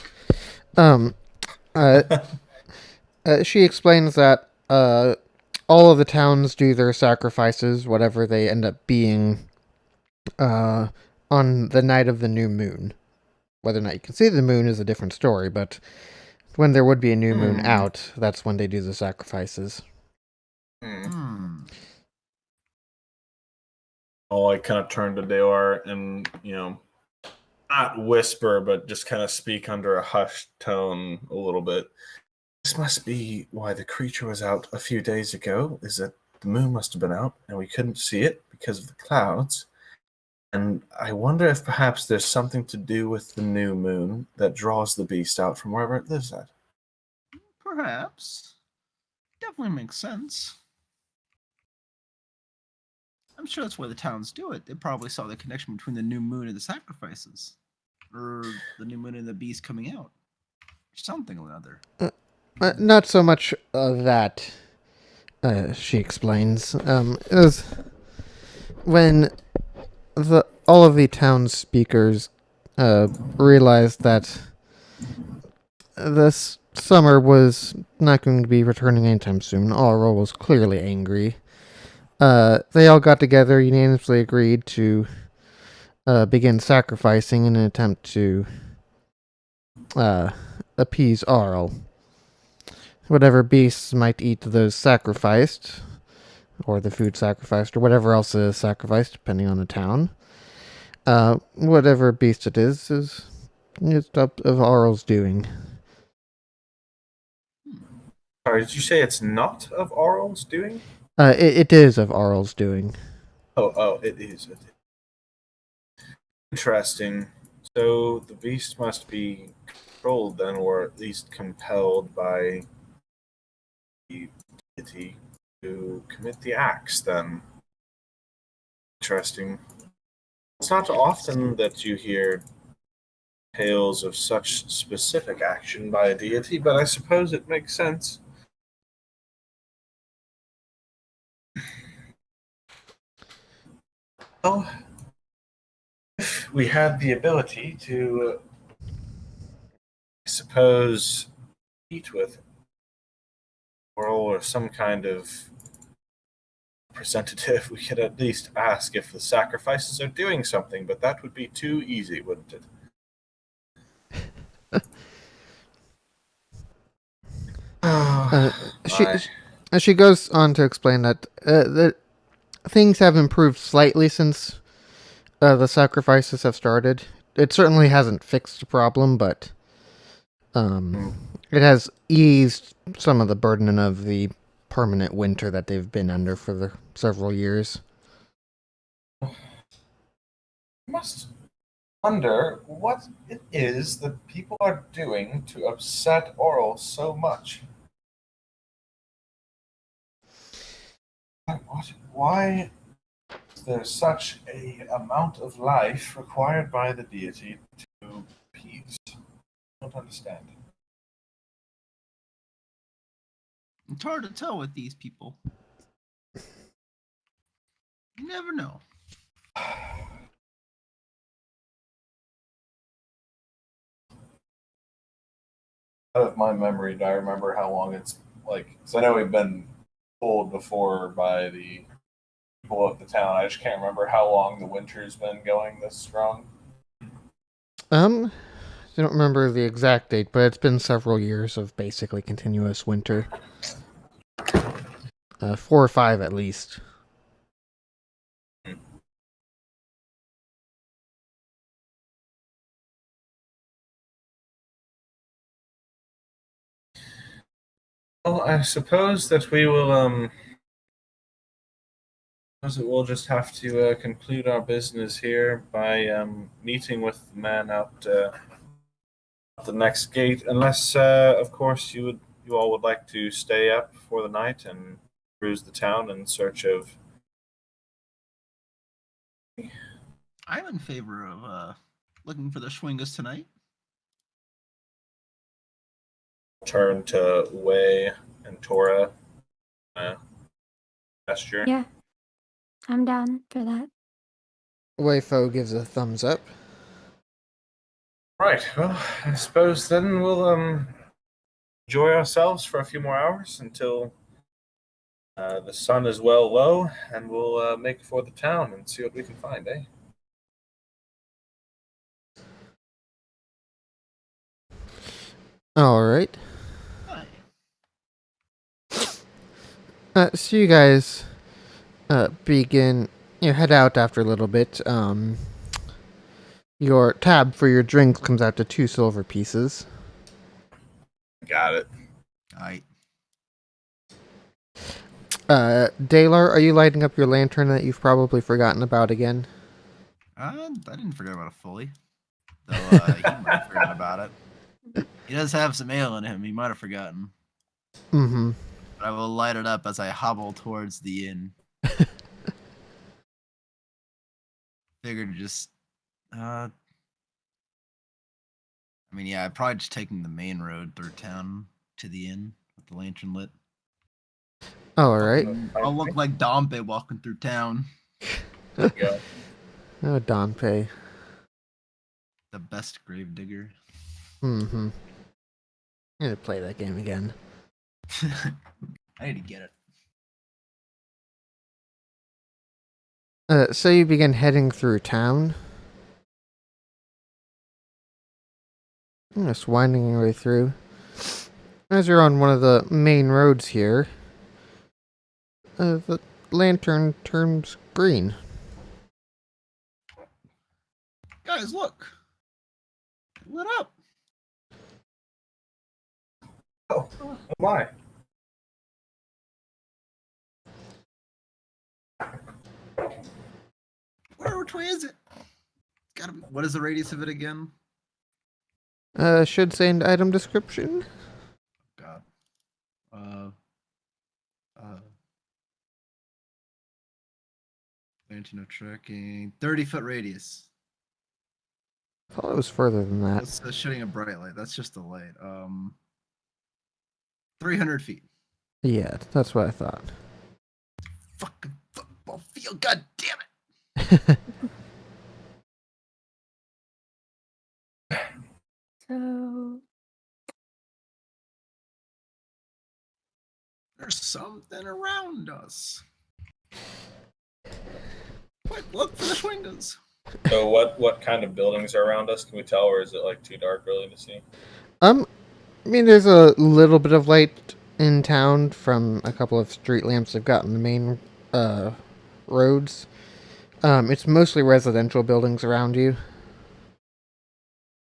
She explains that all of the towns do their sacrifices, whatever they end up being, on the night of the new moon. Whether or not you can see the moon is a different story, but when there would be a new moon out, that's when they do the sacrifices. I'll like kind of turn to Deor and, not whisper, but just kind of speak under a hushed tone a little bit. This must be why the creature was out a few days ago, is that the moon must have been out and we couldn't see it because of the clouds. And I wonder if perhaps there's something to do with the new moon that draws the beast out from wherever it lives at. Perhaps. Definitely makes sense. I'm sure that's why the towns do it. They probably saw the connection between the new moon and the sacrifices. Or the new moon and the beast coming out. Or something or other. Not so much that, she explains. It was when all of the town speakers realized that this summer was not going to be returning anytime soon. Aurel was clearly angry. They all got together, unanimously agreed to begin sacrificing in an attempt to appease Aurel. Whatever beasts might eat those sacrificed, or the food sacrificed, or whatever else is sacrificed, depending on the town. Whatever beast it is it's up of Aurel's doing. Sorry, did you say it's not of Aurel's doing? It is of Aurel's doing. Oh, it is. Interesting. So the beast must be controlled then, or at least compelled by the deity to commit the acts then. Interesting. It's not often that you hear tales of such specific action by a deity, but I suppose it makes sense. Well, if we had the ability to, I suppose, meet with or some kind of representative, we could at least ask if the sacrifices are doing something, but that would be too easy, wouldn't it? Uh, she I- she goes on to explain that things have improved slightly since the sacrifices have started. It certainly hasn't fixed the problem, but it has eased some of the burden of the permanent winter that they've been under for the several years. must wonder what it is that people are doing to upset Oral so much. Why is there such a amount of life required by the deity to appease? I don't understand. It's hard to tell with these people. You never know. Out of my memory, do I remember how long it's like? Because I know we've been told before by the people of the town. I just can't remember how long the winter's been going this strong. I don't remember the exact date, but it's been several years of basically continuous winter. 4 or 5 at least. Well, I suppose that we will suppose that we'll just have to conclude our business here by meeting with the man out at the next gate, unless, of course, you all would like to stay up for the night and cruise the town in search of. I'm in favor of looking for the Schwingas tonight. Turn to Wei and Tora. Gesture. Yeah, I'm down for that. Weifo gives a thumbs up. Right. Well, I suppose then we'll enjoy ourselves for a few more hours until the sun is well low, and we'll make for the town and see what we can find, eh? All right. Hi. So you guys begin. You head out after a little bit. Your tab for your drinks comes out to 2 silver pieces. Got it. Alright. Dalar, are you lighting up your lantern that you've probably forgotten about again? I didn't forget about it fully. Though he might have forgotten about it. He does have some ale in him. He might have forgotten. Mm-hmm. But I will light it up as I hobble towards the inn. Figured just I mean, yeah, I'd probably just taking the main road through town to the inn with the lantern lit. All right. I'll look like Dompe walking through town. There you go. Oh, Donpei. The best grave digger. Mm-hmm. I'm gonna play that game again. I need to get it. So you begin heading through town. Just winding your way through. As you're on one of the main roads here, the lantern turns green. Guys, look. It lit up. Oh my. Which way is it? Gotta be. What is the radius of it again? Should say in the item description. God. Lantern of tracking. 30-foot radius. I thought it was further than that. That's shooting a bright light. That's just a light. 300 feet. Yeah, that's what I thought. Fucking football field. God damn So, There's something around us. Quick, look for the windows. So what kind of buildings are around us? Can we tell, or is it like too dark really to see? I mean, there's a little bit of light in town from a couple of street lamps they've got on the main roads. It's mostly residential buildings around you.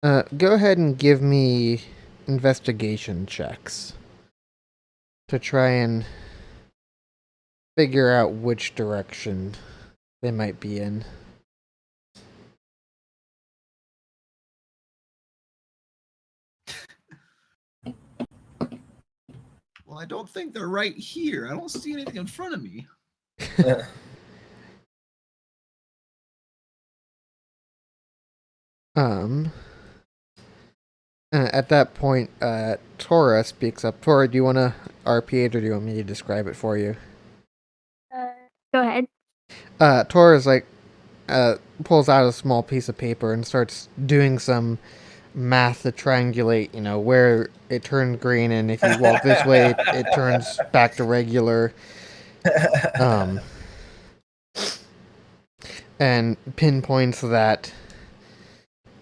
Go ahead and give me investigation checks to try and figure out which direction they might be in. Well, I don't think they're right here. I don't see anything in front of me. At that point, Tora speaks up. Tora, do you want to RP it, or do you want me to describe it for you? go ahead. Tora's like, pulls out a small piece of paper and starts doing some math to triangulate, where it turned green, and if you walk this way, it turns back to regular. And pinpoints that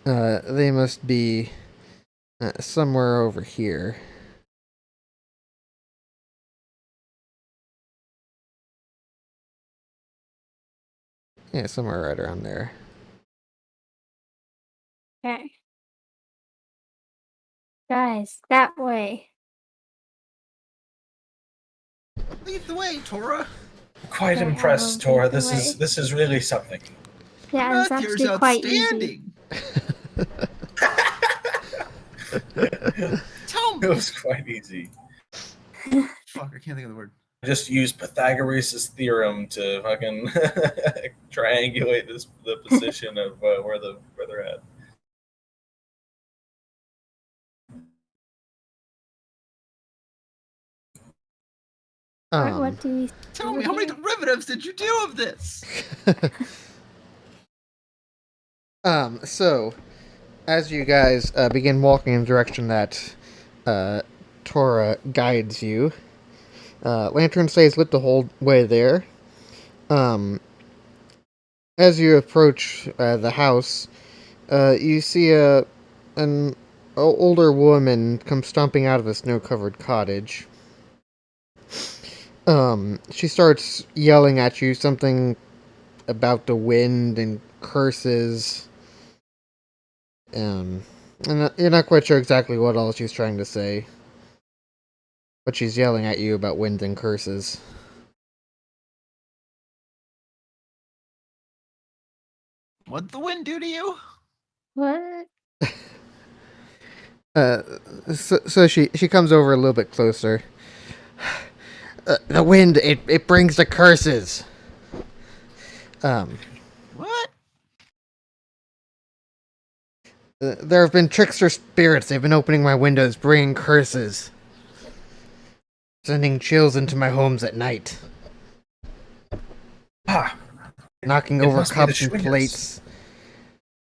they must be somewhere over here. Yeah, somewhere right around there. Okay. Guys, that way. Lead the way, Tora. Quite Okay, I impressed, will Tora. lead the way. This is really something. Yeah, it's Math here's actually quite easy. outstanding. Tell It me. was quite easy. Fuck, I can't think of the word. Just use Pythagoras' theorem to fucking triangulate the position of where they're at. What do we see Tell me, how many here? derivatives did you do of this? So, as you guys begin walking in the direction that Tora guides you, lantern stays lit the whole way there. As you approach the house, you see an older woman come stomping out of a snow-covered cottage. She starts yelling at you something about the wind and curses. And you're not quite sure exactly what all she's trying to say. But she's yelling at you about wind and curses. What'd the wind do to you? What? So she comes over a little bit closer. The wind, it brings the curses. What? There have been trickster spirits. They've been opening my windows, bringing curses. Sending chills into my homes at night. Knocking It over must be the cups and Schwingers. plates.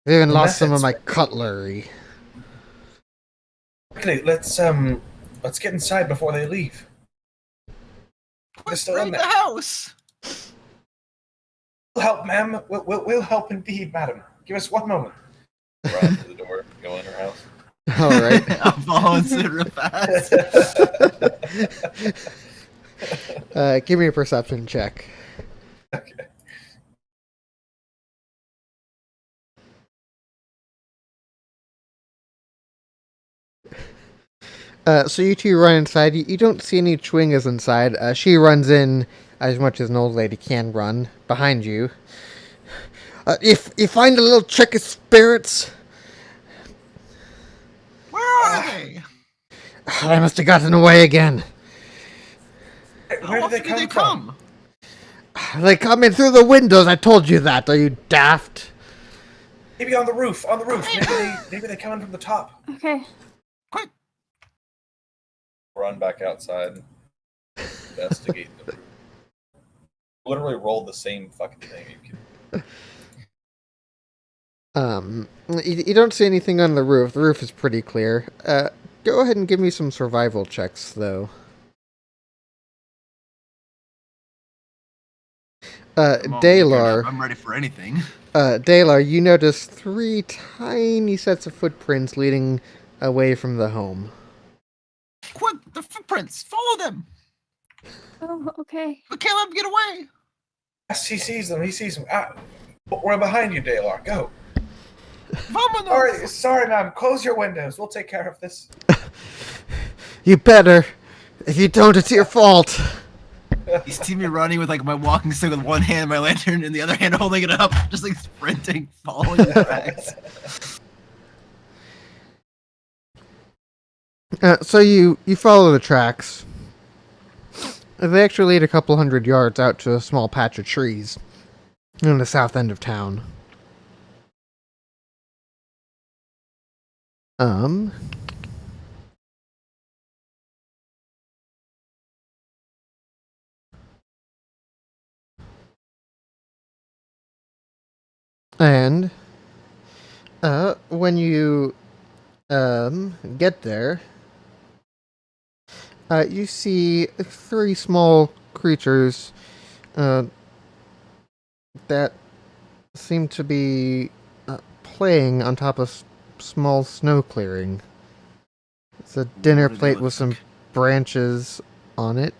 They even The lost some of methods. my cutlery. Okay, let's get inside before they leave. They're still in Raid the there. house. We'll help, ma'am. We'll help indeed, madam. Give us one moment. Run to the door. Go in her house. All right. I'm following suit real fast. Give me a perception check. Okay. So you two run inside. You don't see any Chwingas inside. She runs in as much as an old lady can run behind you. If you find a little trick of spirits, Where are they? I must have gotten away again. How Where often did they do come from? They come in through the windows. I told you that. Are you daft? Maybe on the roof. On the roof. Maybe they come in from the top. Okay. Quick. Run back outside. Investigate the roof. Literally roll the same fucking thing. You don't see anything on the roof. The roof is pretty clear. Go ahead and give me some survival checks, though. I'm all liquored up. Dalar, I'm ready for anything. Dalar, you notice 3 tiny sets of footprints leading away from the home. Quick, the footprints. Follow them. Oh, okay. But Caleb, get away. Yes, he sees them. He sees them. Ah, we're behind you, Dalar. Go. Vamonos. Sorry, ma'am. Close your windows. We'll take care of this. You better. If you don't, it's your fault. You see me running with like my walking stick with one hand, my lantern in the other hand, holding it up, just like sprinting, following the tracks. So you follow the tracks. They actually lead a couple 100 yards out to a small patch of trees in the south end of town. And when you get there, you see 3 small creatures that seem to be playing on top of small snow clearing. It's a dinner What do they plate look with some like? branches on it.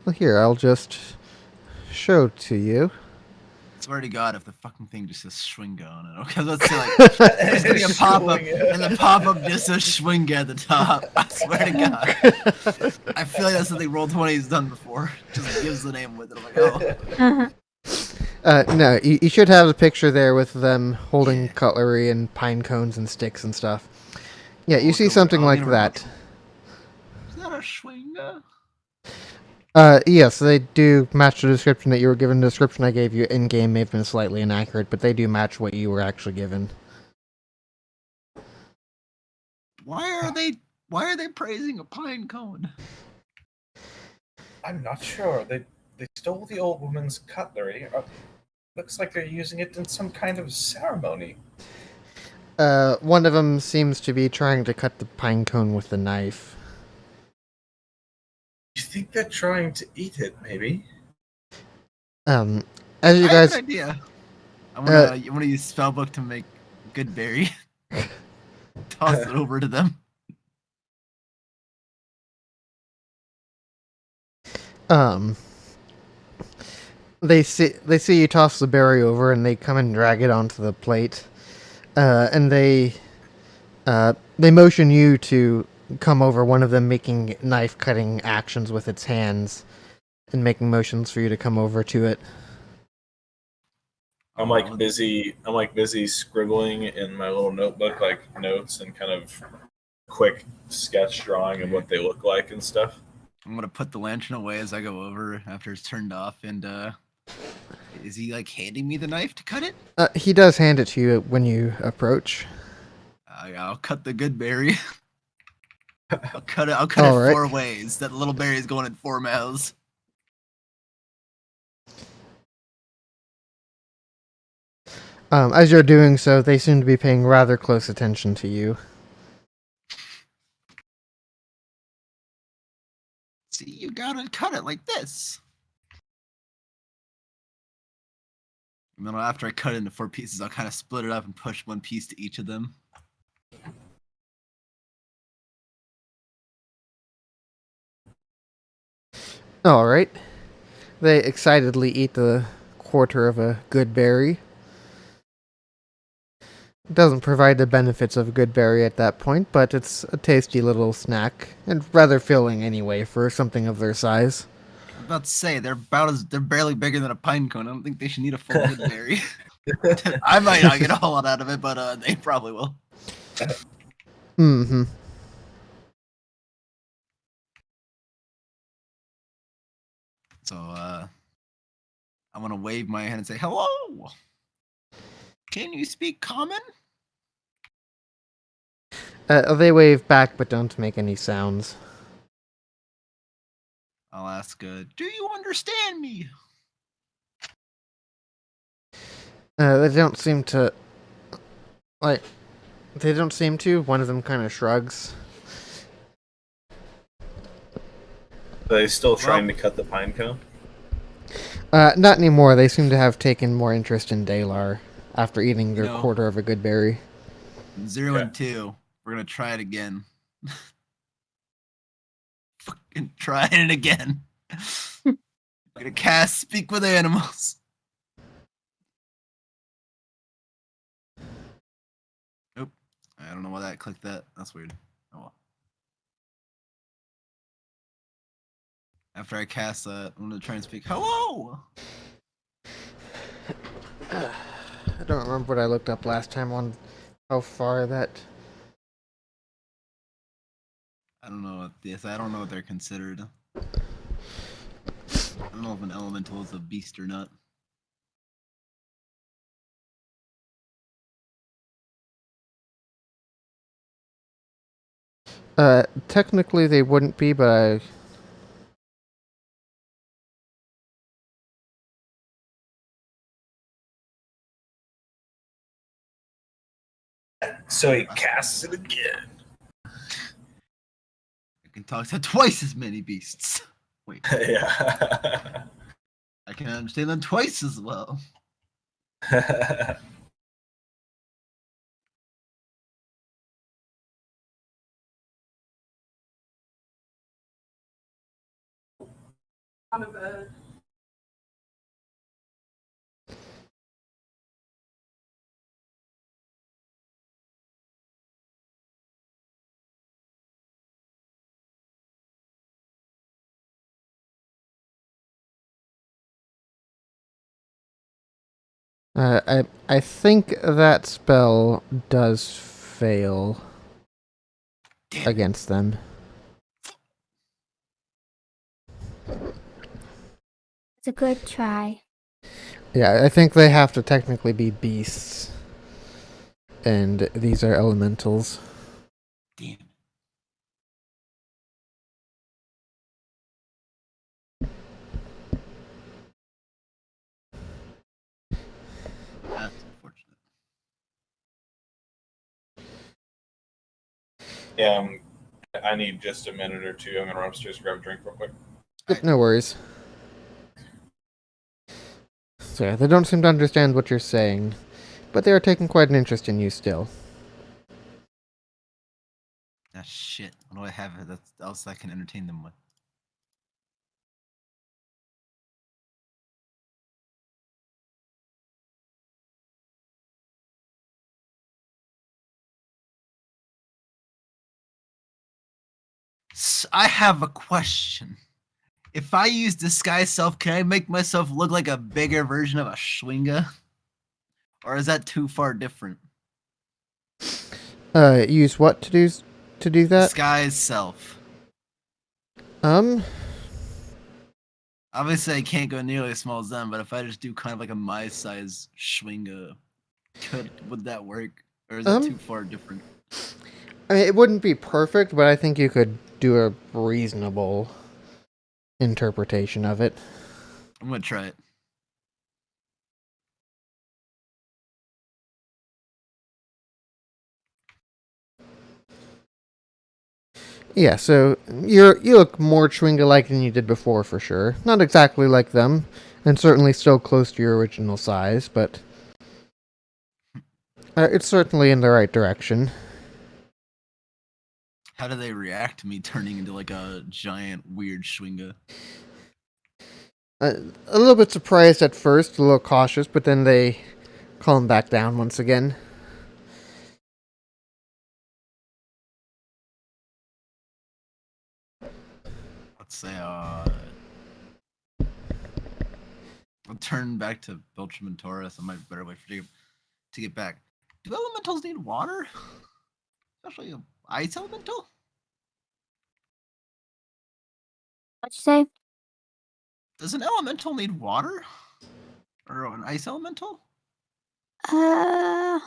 Well, here, I'll just show it to you. Swear to God, if the fucking thing just says Schwinga on it, okay? Let's say like there's gonna be a pop-up, and the pop-up just says Schwinga at the top. I swear to God. I feel like that's something Roll20's done before. Just gives the name with it. I'm like, oh. No, you should have a picture there with them holding Yeah. cutlery and pine cones and sticks and stuff. Yeah, you Look see over- something oh, like you know that. Is that a Schwinga? Yes, they do match the description that you were given. The description I gave you in-game may have been slightly inaccurate, but they do match what you were actually given. Why are they praising a pine cone? I'm not sure. They stole the old woman's cutlery. Looks like they're using it in some kind of ceremony. One of them seems to be trying to cut the pine cone with the knife. You think they're trying to eat it, maybe? As you I have guys, an idea. I wanna use spellbook to make good berry. Toss it over to them. they see you toss the berry over, and they come and drag it onto the plate, and they motion you to come over. One of them making knife cutting actions with its hands, and making motions for you to come over to it. I'm like busy scribbling in my little notebook, like notes and kind of quick sketch drawing of what they look like and stuff. I'm gonna put the lantern away as I go over after it's turned off, and is he like handing me the knife to cut it? He does hand it to you when you approach. I'll cut the good berry. I'll cut it All it right. 4 ways. That little berry is going in 4 mouths. As you're doing so, they seem to be paying rather close attention to you. See, you gotta cut it like this. And then after I cut it into 4 pieces, I'll kind of split it up and push 1 piece to each of them. Alright. They excitedly eat the quarter of a good berry. Doesn't provide the benefits of a good berry at that point, but it's a tasty little snack, and rather filling anyway for something of their size. I'm about to say they're barely bigger than a pine cone. I don't think they should need a full good berry. I might not get a whole lot out of it, but they probably will. Mm-hmm. So I want to wave my hand and say, "Hello. Can you speak common?" They wave back, but don't make any sounds. I'll ask, "Do you understand me?" They don't seem to like. They don't seem to. One of them kind of shrugs. Are they still trying to cut the pine cone? Not anymore. They seem to have taken more interest in Dalar after eating their No. quarter of a good berry. 0 Okay. and 2. We're gonna try it again. Fucking try it again. We're gonna cast Speak with Animals. Nope. I don't know why that clicked that. That's weird. Oh well. After I cast that, I'm gonna try and speak. Hello! I don't remember what I looked up last time on how far that. I don't know what this. I don't know what they're considered. I don't know if an elemental is a beast or not. Technically they wouldn't be, but I. So he casts it again. I can talk to twice as many beasts. Wait, Yeah. I can understand them twice as well. I think that spell does fail Damn it. against them. It's a good try. Yeah, I think they have to technically be beasts. And these are elementals. Damn it. That's unfortunate. Yeah, I need just a minute or two. I'm gonna run upstairs and grab a drink real quick. Yep, no worries. So yeah, they don't seem to understand what you're saying, but they are taking quite an interest in you still. Ah, shit. What do I have that's else I can entertain them with? I have a question. If I use disguise self, can I make myself look like a bigger version of a Schwinga? Or is that too far different? Use what to do that? Disguise self. Obviously, I can't go nearly as small as them, but if I just do kind of like a my size Schwinga, would that work? Or is it too far different? I mean, it wouldn't be perfect, but I think you could do a reasonable interpretation of it. I'm gonna try it. Yeah, so you look more Chwinga-like than you did before, for sure. Not exactly like them, and certainly still close to your original size, but it's certainly in the right direction. How do they react to me turning into like a giant weird Schwinga? A little bit surprised at first, a little cautious, but then they calm back down once again. Let's say, I'll turn back to Beltram and Taurus. I might better wait for to get back. Do elementals need water? Especially an ice elemental? What'd you say? Does an elemental need water? Or an ice elemental? Uh,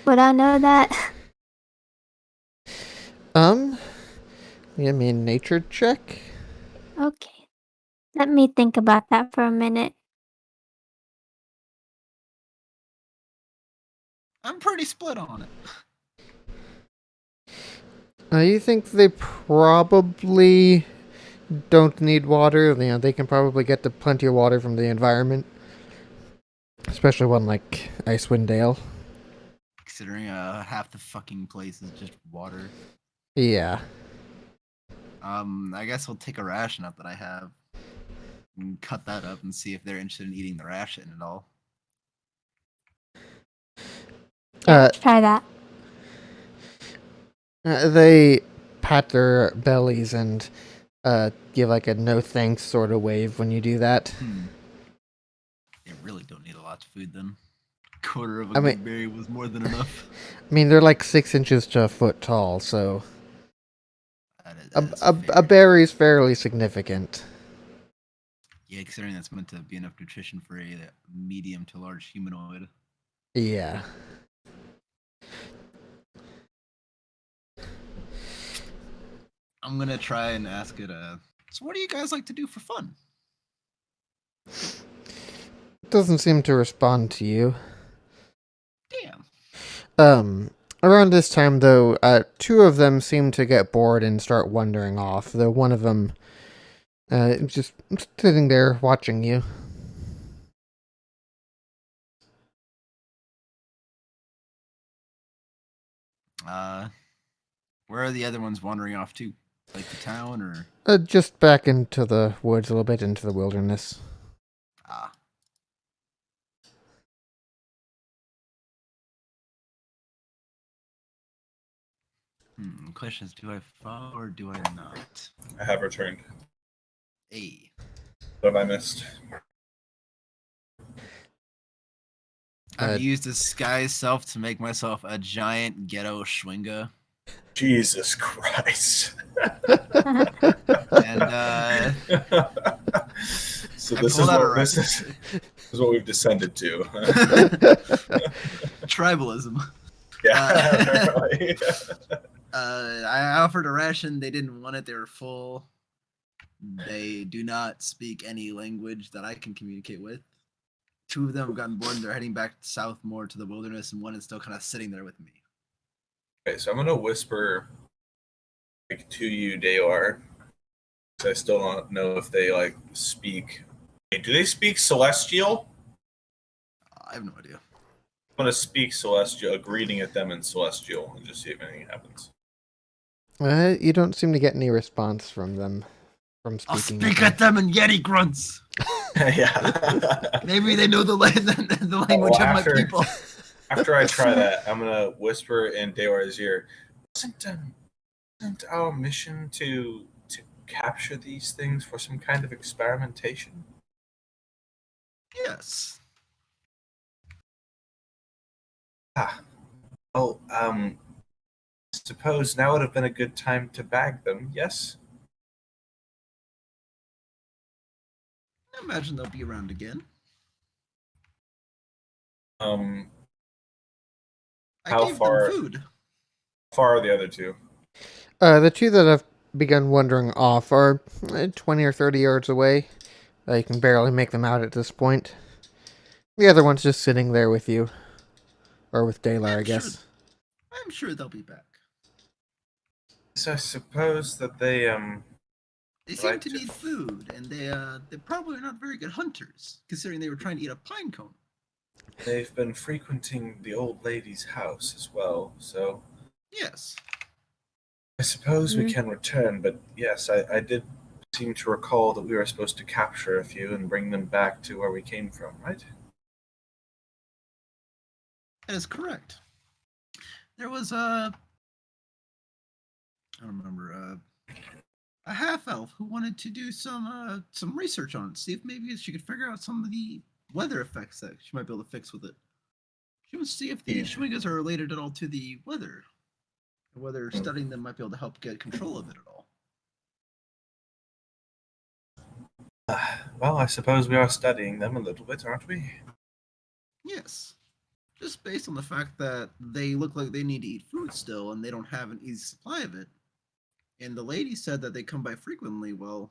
would I know that? You mean nature check? Okay. Let me think about that for a minute. I'm pretty split on it. You think they probably don't need water? You know, they can probably get to plenty of water from the environment, especially one like Icewind Dale. Considering half the fucking place is just water. Yeah. I guess I'll take a ration up that I have and cut that up and see if they're interested in eating the ration at all. Let's try that. They pat their bellies and give like a no thanks sort of wave when you do that. They really don't need a lot of food then. Quarter of a I mean- good berry was more than enough. I mean, they're like 6 inches to a foot tall, so That is a fair. berry's fairly significant. Yeah, considering that's meant to be enough nutrition for a medium to large humanoid. Yeah. I'm gonna try and ask it. So, what do you guys like to do for fun? Doesn't seem to respond to you. Damn. Around this time, though, 2 of them seem to get bored and start wandering off, though one of them just sitting there watching you. Where are the other ones wandering off to? Like the town or? Just back into the woods, a little bit into the wilderness. Ah. Question is, do I follow or do I not? I have returned. Hey. What have I missed? I've used disguise self to make myself a giant ghetto schwinga. Jesus Christ. And So I this is pulled out a what this is what we've descended to. tribalism. Yeah. Right. I offered a ration. They didn't want it. They were full. They do not speak any language that I can communicate with. 2 of them have gotten bored and they're heading back south more to the wilderness, and one is still kind of sitting there with me. Okay, so I'm gonna whisper like to you, Dalar. I still don't know if they like speak. Hey, do they speak Celestial? I have no idea. I'm gonna speak Celestial, a greeting at them in Celestial, and just see if anything happens. You don't seem to get any response from them. From I'll speaking. speak at them in Yeti grunts. Yeah. Maybe they know the language of my after- people. After I try that, I'm gonna whisper in Dalar's ear. Isn't our mission to capture these things for some kind of experimentation? Yes. Well, suppose now would have been a good time to bag them, yes? I imagine they'll be around again. Um, I How gave far- them food. how far are the other 2? The 2 that have begun wandering off are 20 or 30 yards away. You can barely make them out at this point. The other one's just sitting there with you. Or with Dalar, I guess. I'm sure they'll be back. So I suppose that they They seem like to to- need food, and they probably are not very good hunters, considering they were trying to eat a pine cone. they've been frequenting the old lady's house as well. So Yes. I suppose we can return. But yes, I did seem to recall that we were supposed to capture a few and bring them back to where we came from, right? That is correct. There was I don't remember a half elf who wanted to do some research on it, see if maybe she could figure out some of the weather effects that she might be able to fix with it. She wants to see if the Yeah. Schwingas are related at all to the weather, and whether studying them might be able to help get control of it at all. Well, I suppose we are studying them a little bit, aren't we? Yes. Just based on the fact that they look like they need to eat food still and they don't have an easy supply of it. And the lady said that they come by frequently. Well,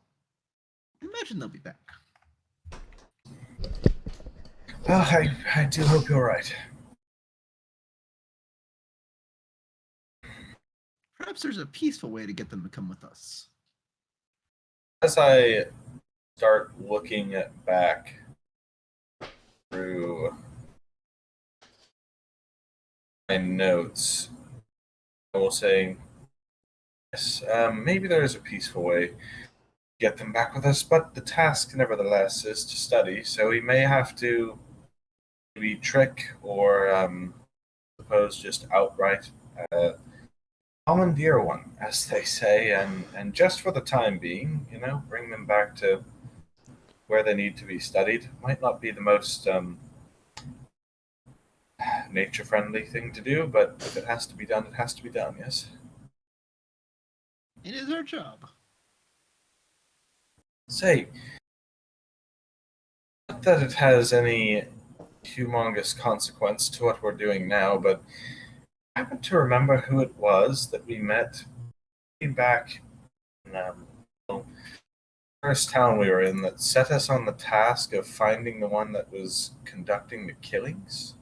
I imagine they'll be back. Well, I do hope you're right. Perhaps there's a peaceful way to get them to come with us. As I start looking back through my notes, I will say, yes, maybe there is a peaceful way to get them back with us, but the task, nevertheless, is to study, so we may have to maybe trick or suppose just outright commandeer one, as they say, and just for the time being, bring them back to where they need to be studied. Might not be the most nature-friendly thing to do, but if it has to be done, it has to be done, yes? It is our job. Say, not that it has any humongous consequence to what we're doing now, but I happen to remember who it was that we met back in the first town we were in that set us on the task of finding the one that was conducting the killings.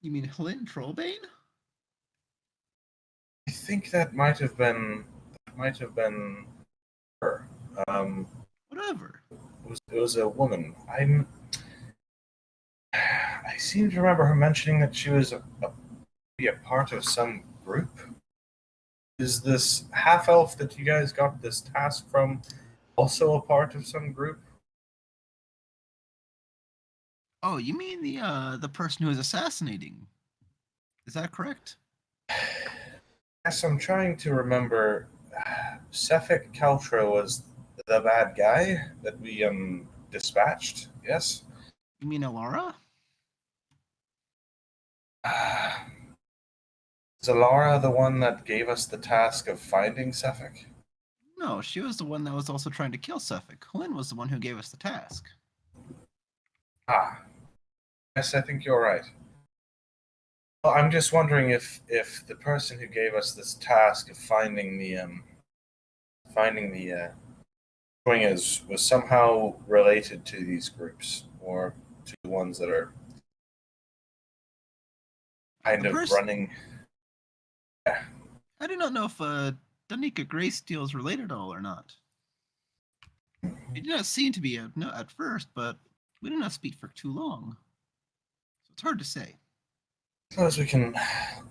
You mean Helen Trollbane? I think that might have been her. Whatever. It was a woman. I seem to remember her mentioning that she was a part of some group. Is this half elf that you guys got this task from also a part of some group? Oh, you mean the person who is assassinating? Is that correct? Yes, I'm trying to remember. Sefik Kaltra was the bad guy that we dispatched. Yes. You mean Alara? Is Alara the one that gave us the task of finding Sefik? No, she was the one that was also trying to kill Sefik. Helen was the one who gave us the task. Ah, yes, I think you're right. Well, I'm just wondering if the person who gave us this task of finding the swingers was somehow related to these groups or to the ones that are kind of running. Yeah. I do not know if Danica Greysteel is related at all or not. It did not seem to be at first, but we did not speak for too long, so it's hard to say. I suppose we can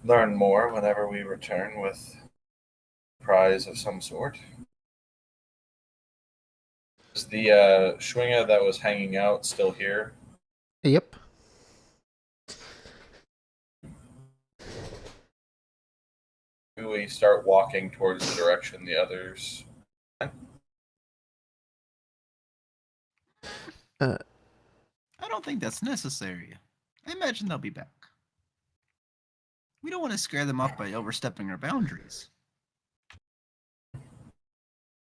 learn more whenever we return with a prize of some sort. Is the Schwinger that was hanging out still here? Yep. Do we start walking towards the direction the others went? I don't think that's necessary. I imagine they'll be back. We don't want to scare them off by overstepping our boundaries.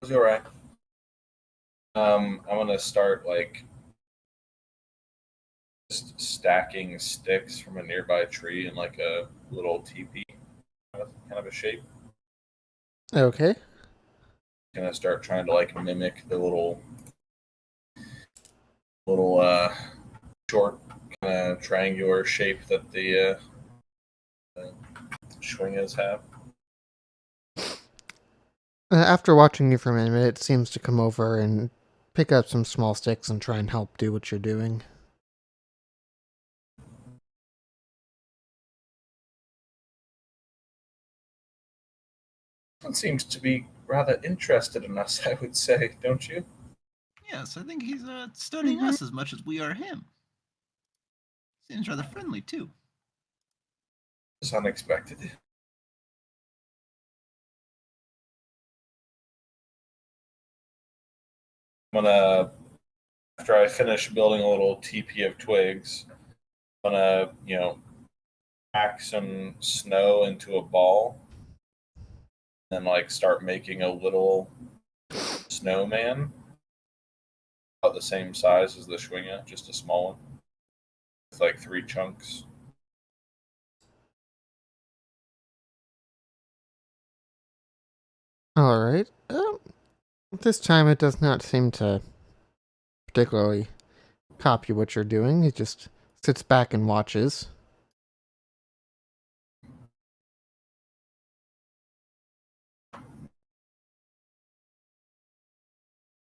It's alright. I'm gonna start just stacking sticks from a nearby tree in like a little teepee kind of a shape. Okay. Gonna start trying to mimic the little short kind of triangular shape that the Schwingas have. After watching you for a minute, it seems to come over and pick up some small sticks and try and help do what you're doing. One seems to be rather interested in us, I would say, don't you? Yes, I think he's studying us as much as we are him. Seems rather friendly, too. It's unexpected. I'm gonna, after I finish building a little teepee of twigs, I'm gonna, pack some snow into a ball, and start making a little snowman about the same size as the Schwinga, just a small one, with 3 chunks. Alright. This time it does not seem to particularly copy what you're doing. It just sits back and watches.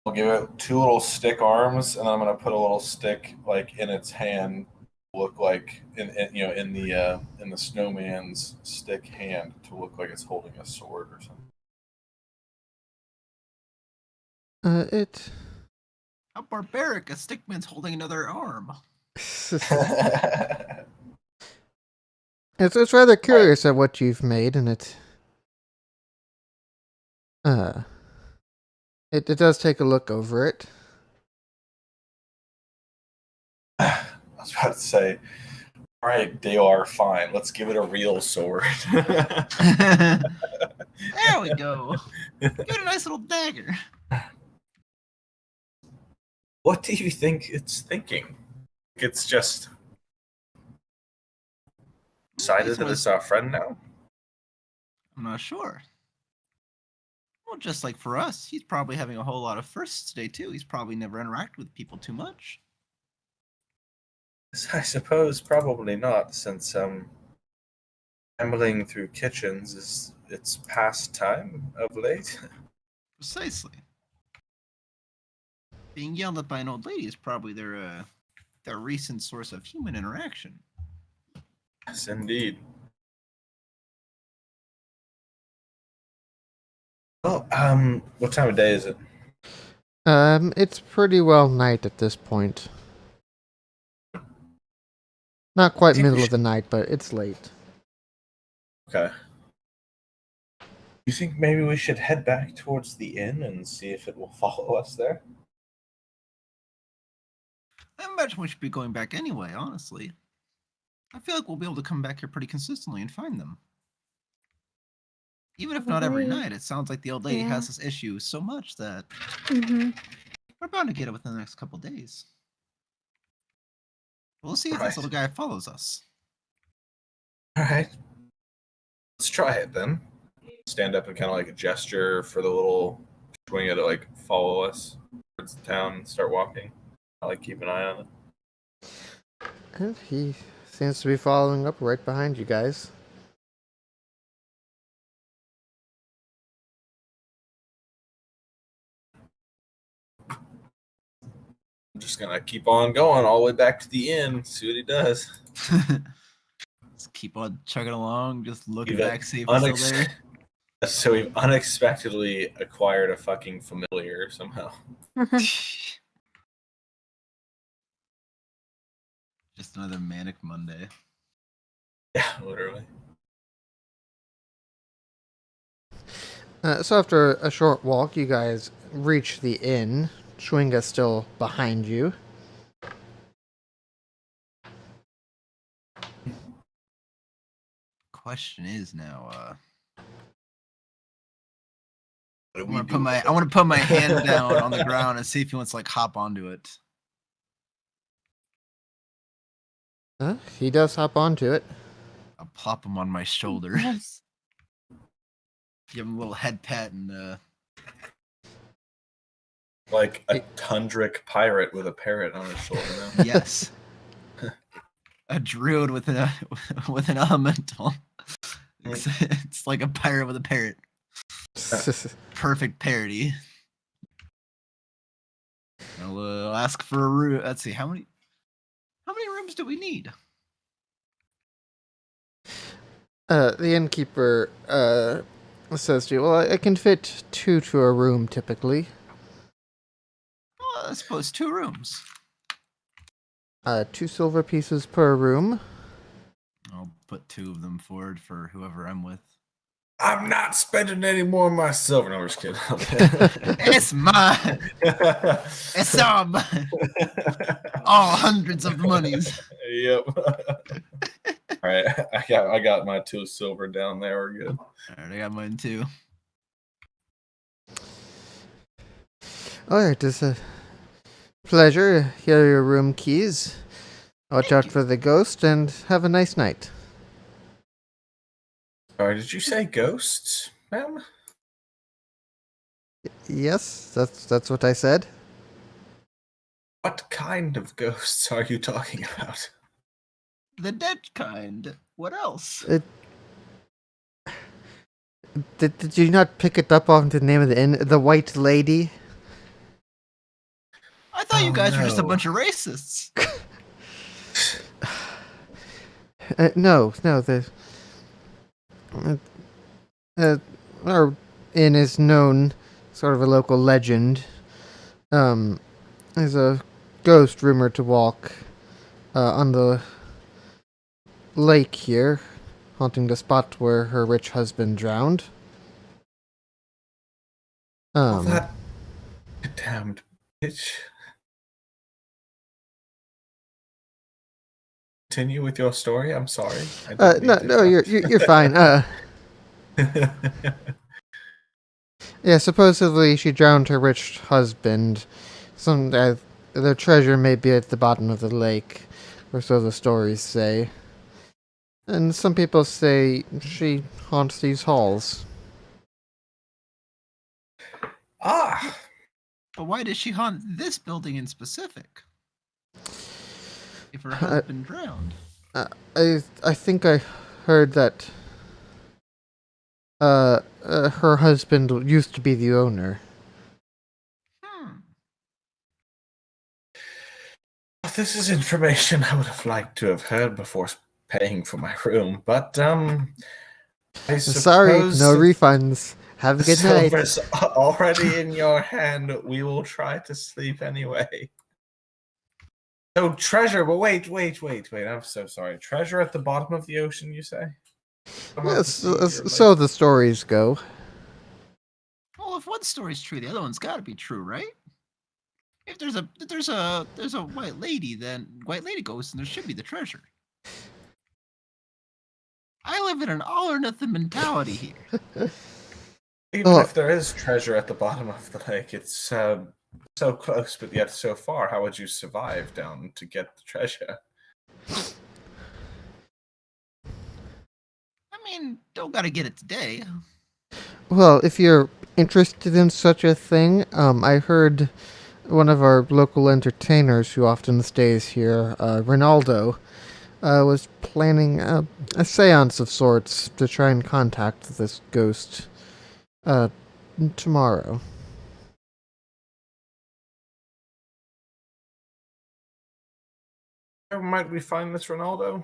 I'll give it 2 little stick arms, and I'm gonna put a little stick like in its hand, look like in the snowman's stick hand to look like it's holding a sword or something. It How barbaric! A stickman's holding another arm. it's rather curious at what you've made, and it does take a look over it. I was about to say, all right, they are fine. Let's give it a real sword. There we go. Give it a nice little dagger. What do you think it's thinking? It's just decided that it's our friend now? I'm not sure. Well, just like for us, he's probably having a whole lot of firsts today too. He's probably never interacted with people too much. I suppose probably not, since ambling through kitchens is its pastime of late. Precisely. Being yelled at by an old lady is probably their recent source of human interaction. Yes, indeed. Well, what time of day is it? It's pretty well night at this point. Not quite Think we middle of should- the night, but it's late. Okay. You think maybe we should head back towards the inn and see if it will follow us there? I imagine we should be going back anyway, honestly. I feel like we'll be able to come back here pretty consistently and find them. Even if not every Probably. night, it sounds like the old lady Yeah. has this issue so much that Mm-hmm. we're bound to get it within the next couple days. We'll see if Right. this little guy follows us. All right. Let's try it then. Stand up and kind of like a gesture for the little swing to like follow us towards the town and start walking. I like keep an eye on it. And he seems to be following up right behind you guys. I'm just gonna keep on going all the way back to the inn, see what he does. Just keep on chugging along, just looking Even back, see if he's still there. So we've unexpectedly acquired a fucking familiar somehow. Just another manic Monday. Yeah, literally. So after a short walk, you guys reach the inn. Schwinga's still behind you. Question is now, What do I we want do to put my with I want to put my hand down on the ground and see if he wants to like hop onto it. He does hop onto it. I'll plop him on my shoulder, Nice. give him a little head pat, and like a tundric pirate with a parrot on his shoulder now? yes, a druid with an elemental. It's like a pirate with a parrot. Perfect parody. I'll ask for a room. Let's see, how many rooms do we need? The innkeeper says to you, well, I can fit 2 to a room typically. Well, I suppose 2 rooms. 2 silver pieces per room. I'll put 2 of them forward for whoever I'm with. I'm not spending any more of my silver. No, I'm just kidding. It's mine. It's all mine. All hundreds of monies. Yep. All right, I got my 2 silver down there. We're good. All right, I got mine too. Alright, it's a pleasure. Here are your room keys. Watch Thank out you. for the ghost and have a nice night. Sorry, did you say ghosts, ma'am? Yes, that's what I said. What kind of ghosts are you talking about? The dead kind. What else? Did you not pick it up off the name of the inn? The White Lady? I thought you Oh, guys were just a no. bunch of racists. No, our inn is known, sort of a local legend. There's a ghost rumored to walk on the lake here, haunting the spot where her rich husband drowned. Oh, that damned bitch. Continue with your story. I'm sorry. I didn't mean to No, you're fine. Yeah, supposedly she drowned her rich husband. The treasure may be at the bottom of the lake, or so the stories say. And some people say she haunts these halls. Ah, But why does she haunt this building in specific? If her husband drowned. I think I heard that her husband used to be the owner. this is information I would have liked to have heard before paying for my room, but I Sorry, no suppose refunds. Have a good night. silver's already in your hand. We will try to sleep anyway. So treasure, but wait. I'm so sorry. Treasure at the bottom of the ocean, you say? Yes, so the stories go. Well, if one story's true, the other one's got to be true, right? If there's a white lady, then white lady ghost, and there should be the treasure. I live in an all or nothing mentality here. Even if there is treasure at the bottom of the lake, it's so close but yet so far. How would you survive down to get the treasure? I mean, don't gotta get it today. Well, if you're interested in such a thing, I heard one of our local entertainers who often stays here, Ronaldo, was planning a seance of sorts to try and contact this ghost tomorrow. Where might we find this Ronaldo?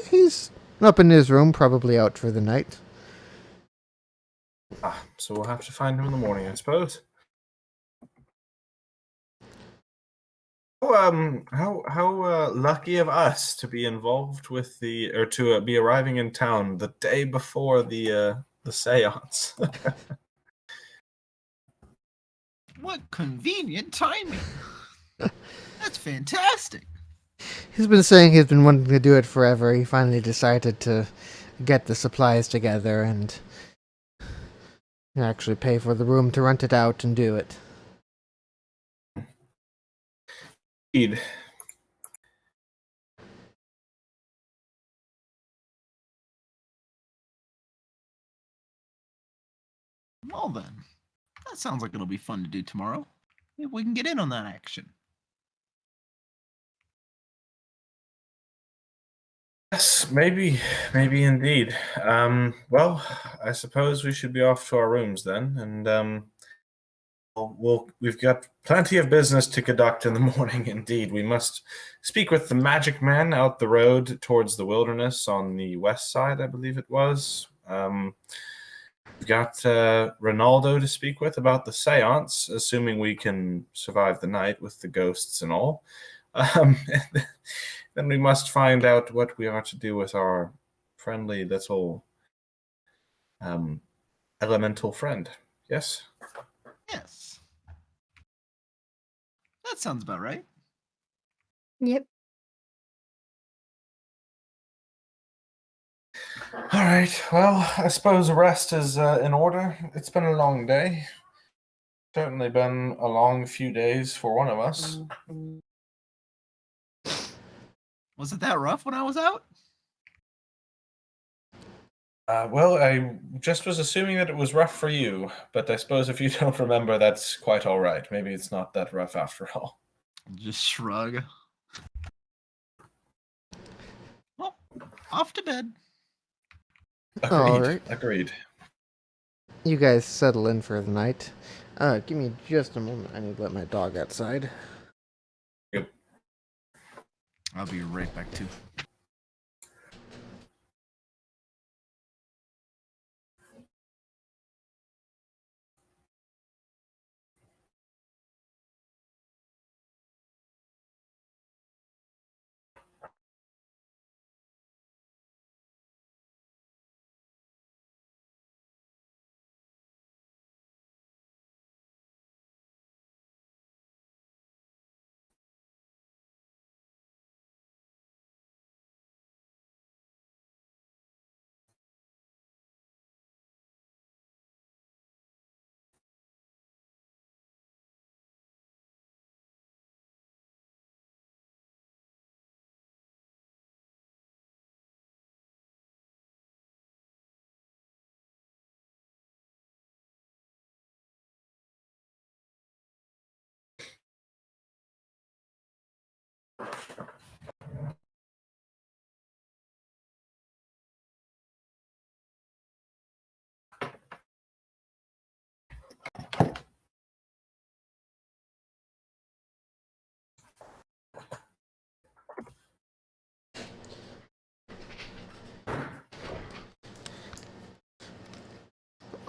He's up in his room, probably out for the night. So we'll have to find him in the morning, I suppose. How lucky of us to be involved with to be arriving in town the day before the seance. What convenient timing! That's fantastic. He's been saying he's been wanting to do it forever. He finally decided to get the supplies together and actually pay for the room to rent it out and do it. Indeed. Well then, that sounds like it'll be fun to do tomorrow. Maybe we can get in on that action. Yes, maybe indeed. Well, I suppose we should be off to our rooms then, and we've got plenty of business to conduct in the morning. Indeed, we must speak with the magic man out the road towards the wilderness on the west side, I believe it was. We've got Ronaldo to speak with about the seance, assuming we can survive the night with the ghosts and all. Then we must find out what we are to do with our friendly little elemental friend. Yes? Yes. That sounds about right. Yep. All right. Well, I suppose rest is in order. It's been a long day. Certainly been a long few days for one of us. Was it that rough when I was out? Well, I just was assuming that it was rough for you, but I suppose if you don't remember, that's quite all right. Maybe it's not that rough after all. Just shrug. Off to bed. All Agreed. right. Agreed. You guys settle in for the night. Give me just a moment. I need to let my dog outside. Yep. I'll be right back too.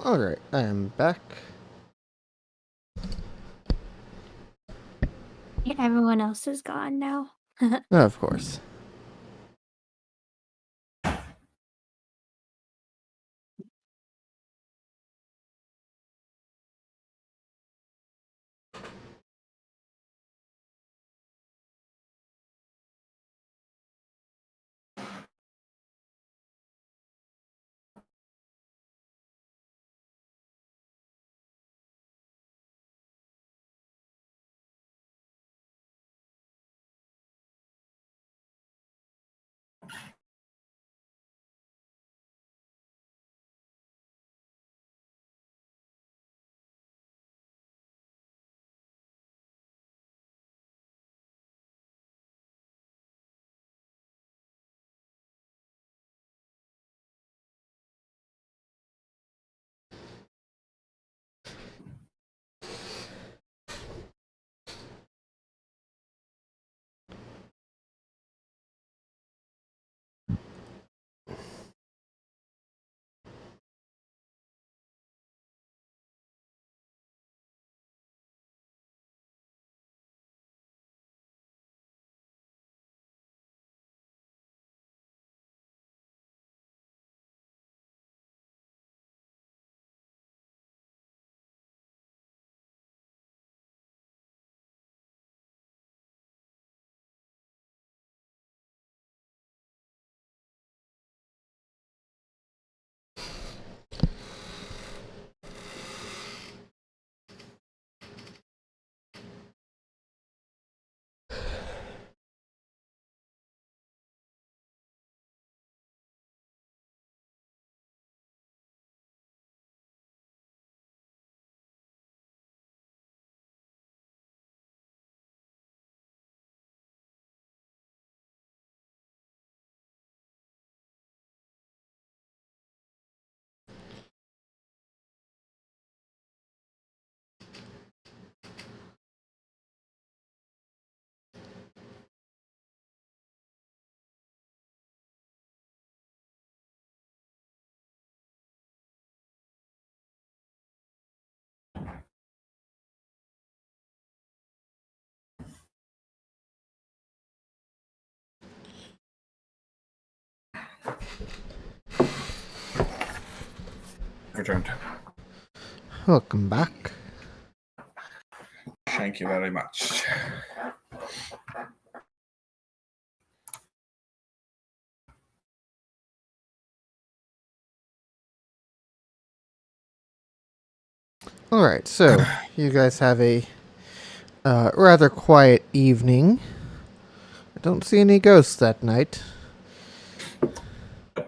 All right, I am back. Yeah, everyone else is gone now. Of course. Returned. Welcome back. Thank you very much. All right, so you guys have a rather quiet evening. I don't see any ghosts that night.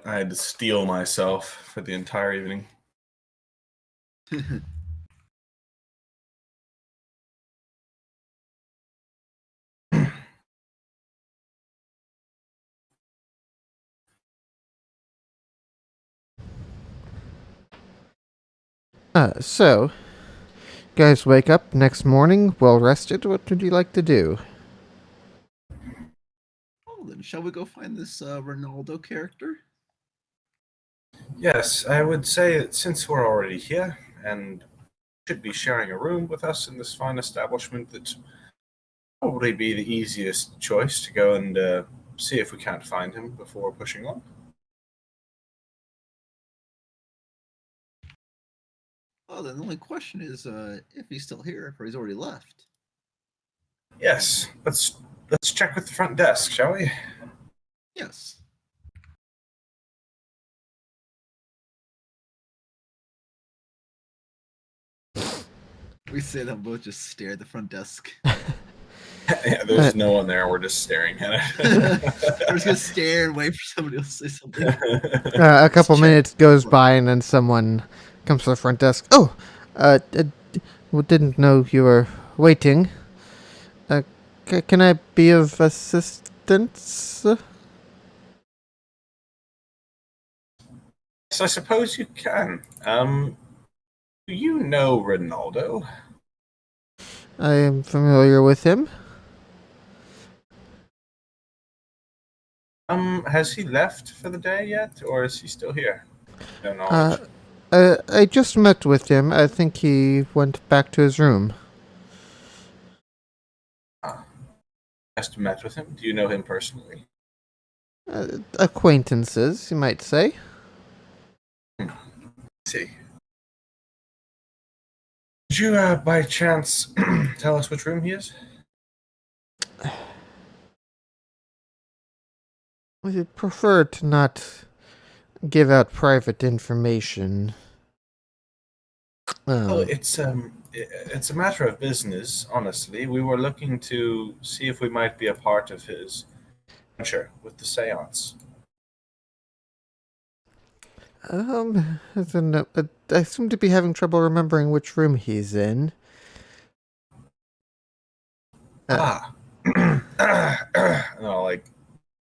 I had to steel myself for the entire evening. So, guys wake up next morning, well rested. What would you like to do? Oh, then shall we go find this Ronaldo character? Yes, I would say that since we're already here and should be sharing a room with us in this fine establishment, that probably be the easiest choice to go and see if we can't find him before pushing on. Oh, then the only question is if he's still here or he's already left. Yes, let's check with the front desk, shall we? Yes. We say that both just stare at the front desk. Yeah, there's no one there. We're just staring at it. We're just gonna stare and wait for somebody else to say something. A couple check. minutes goes by, and then someone comes to the front desk. Oh, didn't know you were waiting. Can I be of assistance? So I suppose you can. Do you know Ronaldo? I am familiar with him. Has he left for the day yet, or is he still here? No knowledge. I just met with him. I think he went back to his room. Just met with him. Do you know him personally? Acquaintances, you might say. Let's see. Could you, by chance, tell us which room he is? I prefer to not give out private information. Well, it's a matter of business, honestly. We were looking to see if we might be a part of his venture with the seance. I don't know. I seem to be having trouble remembering which room he's in. No, like,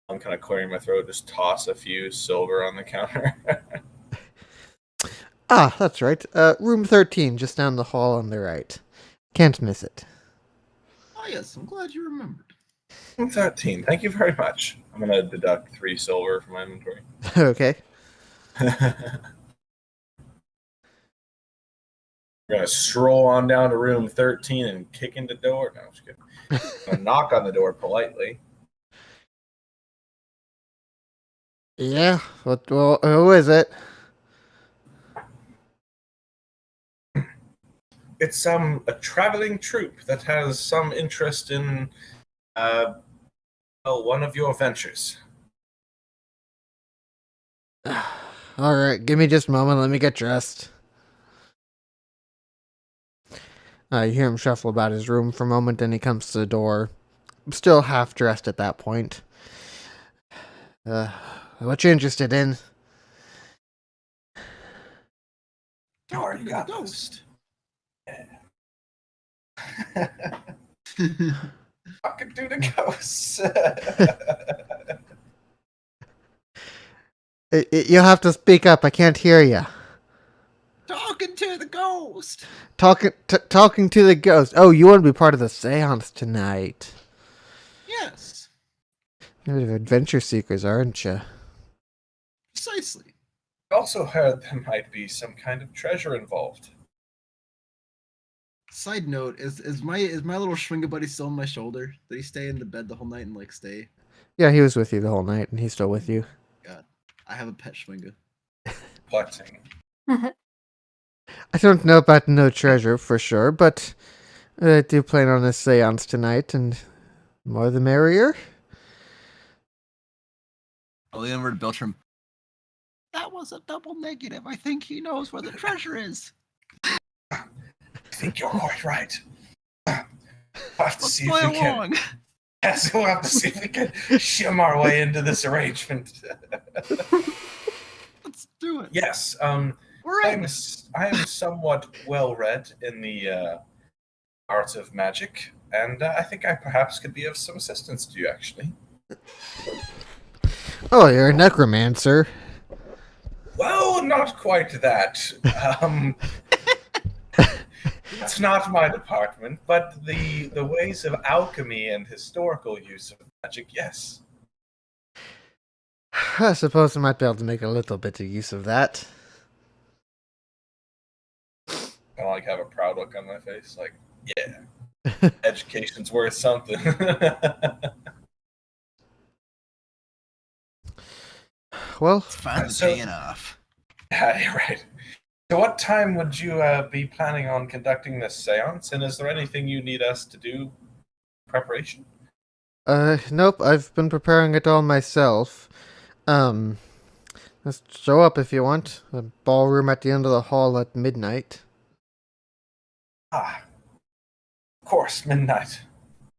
I'm kind of clearing my throat, just toss a few silver on the counter. That's right. Room 13, just down the hall on the right. Can't miss it. Oh yes, I'm glad you remembered. 13. Thank you very much. I'm going to deduct 3 silver from my inventory. Okay. We're going to stroll on down to room 13 and kick in the door. No, I'm just kidding. I'm going to knock on the door politely. Yeah. Well, who is it? It's a traveling troupe that has some interest in one of your ventures. All right, give me just a moment. Let me get dressed. You hear him shuffle about his room for a moment, and he comes to the door, still half dressed at that point. What you interested in? Already got the this. ghost. Talking to the ghosts. You'll have to speak up. I can't hear you. Talking to the ghost. Talking to the ghost. Oh, you want to be part of the seance tonight? Yes, You're adventure seekers, aren't you? precisely. I also heard there might be some kind of treasure involved. Side note: is my little Schwinga buddy still on my shoulder? Did he stay in the bed the whole night and like stay? Yeah, he was with you the whole night, and he's still with you. God, I have a pet Schwinga. Flexing. I don't know about no treasure for sure, but I do plan on a seance tonight, and more the merrier. I'll lean over to Beltram. That was a double negative. I think he knows where the treasure is. I think you're quite right. We'll have to Let's see play if we can. along. Yes, we'll have to see if we can shim our way into this arrangement. Let's do it. Yes. We're I in. am somewhat well read in the art of magic, and I think I perhaps could be of some assistance to you. Actually. Oh, you're a necromancer. Well, not quite that. That's not my department, but the ways of alchemy and historical use of magic, yes. I suppose I might be able to make a little bit of use of that. I like have a proud look on my face, like, yeah, education's worth something. Well, It's finally So- paying off. Yeah, you're right. So what time would you be planning on conducting this seance, and is there anything you need us to do preparation? nope, I've been preparing it all myself. Just show up if you want. A ballroom at the end of the hall at midnight. Ah, of course, midnight.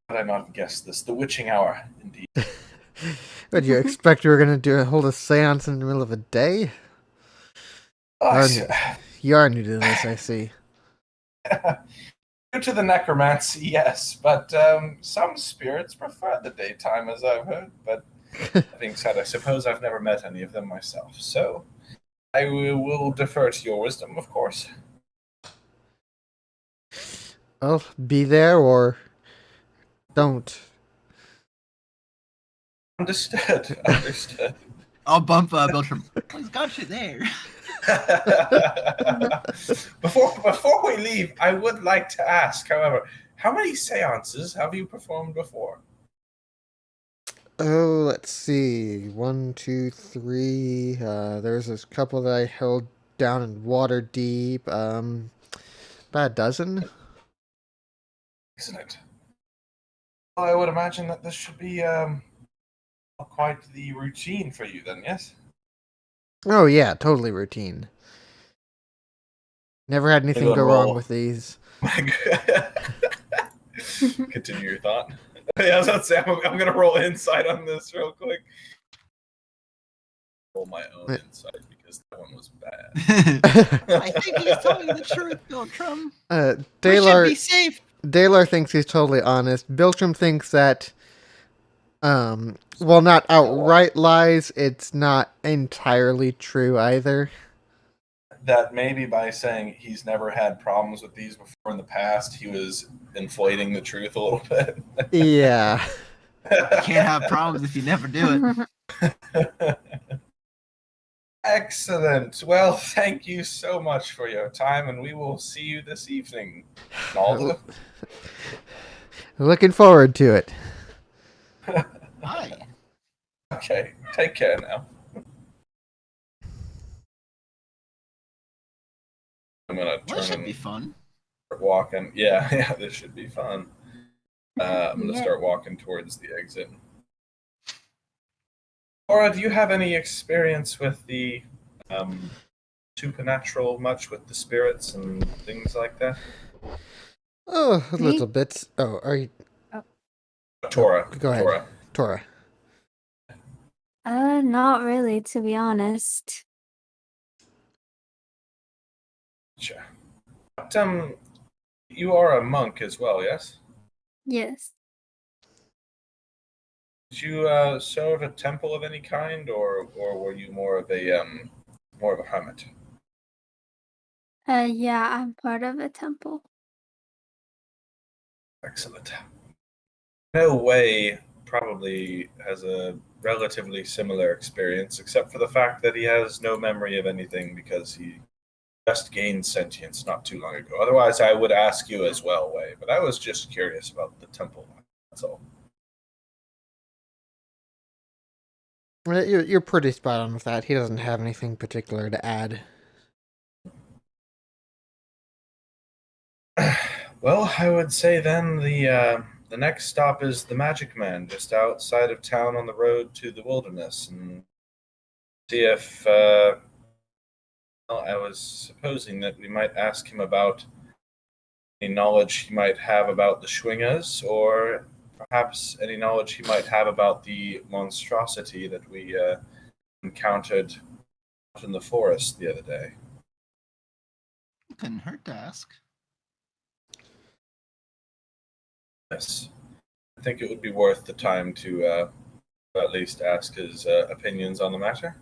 Had I not guessed this? The witching hour, indeed. Would you expect we were going to hold a seance in the middle of a day? Oh, I You are new to this, I see. Due to the necromancy, yes, but some spirits prefer the daytime, as I've heard. But that being said, I suppose I've never met any of them myself, so I will defer to your wisdom, of course. Well, be there or don't. Understood. Understood. I'll bump Beltram. He's got you there. Before we leave, I would like to ask, however, how many seances have you performed before? Oh, let's see. 1, 2, 3. There's this couple that I held down in water deep. About a dozen. Excellent. Well, I would imagine that this should be quite the routine for you then, yes? Oh yeah, totally routine. Never had anything Good go wrong roll. with these. Continue your thought. Yeah, I was about to say, I'm going to roll insight on this real quick. Roll my own insight because that one was bad. I think he's telling the truth, Beltram. We should Dalar be safe. Dalar thinks he's totally honest. Biltram thinks that, well, not outright lies, it's not entirely true either. That maybe by saying he's never had problems with these before in the past, he was inflating the truth a little bit. Yeah. You can't have problems if you never do it. Excellent. Well, thank you so much for your time, and we will see you this evening. Nalda. Looking forward to it. Hi. Okay, take care now. I'm gonna Well, that turn should be and fun. start walking. Yeah, this should be fun. I'm gonna Yeah. start walking towards the exit. Laura, do you have any experience with the supernatural much with the spirits and things like that? Oh, a Me? little bit. Oh, are you... Tora. Go ahead. Tora. Tora. Not really, to be honest. Sure. But, you are a monk as well, yes? Yes. Did you serve a temple of any kind, or were you more of a hermit? Yeah, I'm part of a temple. Excellent. No way probably has a relatively similar experience, except for the fact that he has no memory of anything because he just gained sentience not too long ago. Otherwise, I would ask you as well, Wei. But I was just curious about the temple. That's all. Well, you're pretty spot on with that. He doesn't have anything particular to add. Well, I would say then the next stop is the Magic Man, just outside of town on the road to the wilderness, and see if. Well, I was supposing that we might ask him about any knowledge he might have about the Schwingers, or perhaps any knowledge he might have about the monstrosity that we encountered out in the forest the other day. Couldn't hurt to ask. Yes, I think it would be worth the time to at least ask his opinions on the matter.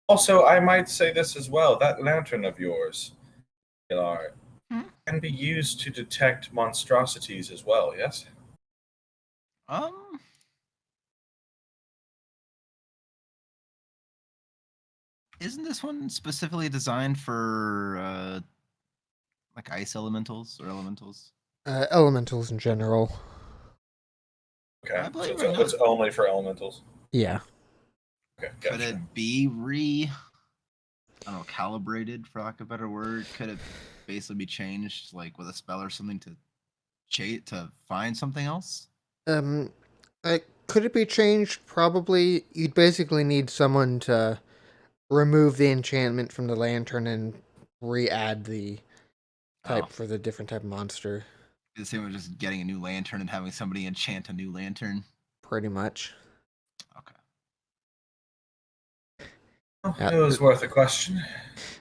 Also, I might say this as well. That lantern of yours, Pilar, Can be used to detect monstrosities as well, yes? Isn't this one specifically designed for like ice elementals or elementals? Elementals in general. Okay, I believe so it or it's only for elementals. Yeah. Okay, Could gotcha. it be I don't know, calibrated for lack of a better word? Could it basically be changed like with a spell or something to find something else? Could it be changed? Probably. You'd basically need someone to remove the enchantment from the lantern and re-add the type for the different type of monster. The same with just getting a new lantern and having somebody enchant a new lantern. Pretty much. Okay. It was worth a question.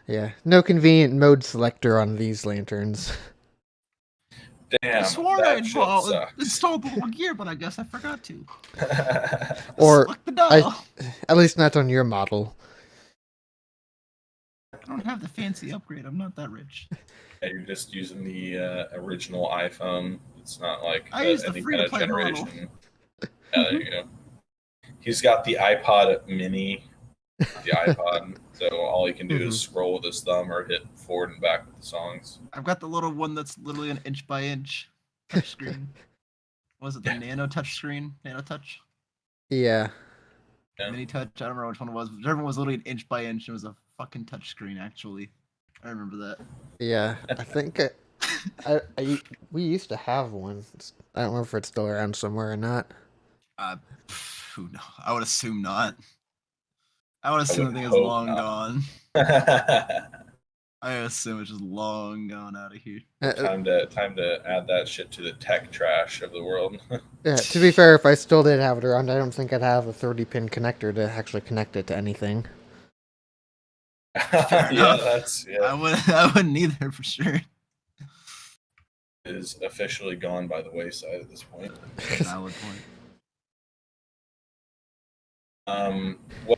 Yeah. No convenient mode selector on these lanterns. Damn, I swore that I'd shit sucks. installed the whole gear, but I guess I forgot to. Or Select the dial. at least not on your model. I don't have the fancy upgrade. I'm not that rich. Yeah, you're just using the original iPhone. It's not like I use the any kind of free-to-play model. generation. Yeah, there you go. He's got the iPod Mini, the iPod, so all he can do is scroll with his thumb or hit forward and back with the songs. I've got the little one that's literally an inch by inch touchscreen. Was it the Nano touch screen? Nano touch? Yeah. Mini touch? I don't remember which one it was. Whichever one was literally an inch by inch. It was a fucking touch screen, actually. I remember that. Yeah. I think we used to have one. I don't remember if it's still around somewhere or not. Who knows? I would assume not. I would assume the thing is long gone. I assume it's just long gone out of here. Time to add that shit to the tech trash of the world. Yeah, to be fair, if I still did have it around, I don't think I'd have a 30-pin connector to actually connect it to anything. Yeah, that's I wouldn't either for sure. It is officially gone by the wayside at this point. Valid point.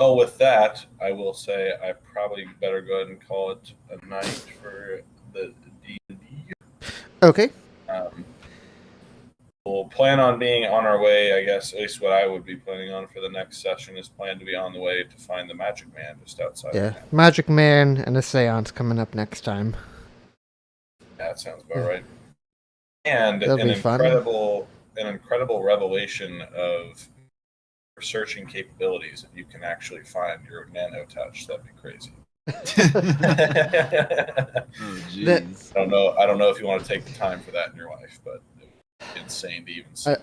Well, with that, I will say I probably better go ahead and call it a night for the D&D. Okay. We'll plan on being on our way, I guess, at least what I would be planning on for the next session is plan to be on the way to find the Magic Man just outside. Yeah, Magic Man and a seance coming up next time. Yeah, that sounds about right. And That'll an be fun. incredible revelation of researching capabilities. If you can actually find your nano touch, that'd be crazy. Oh jeez. I don't know if you want to take the time for that in your life, but it's insane to even see.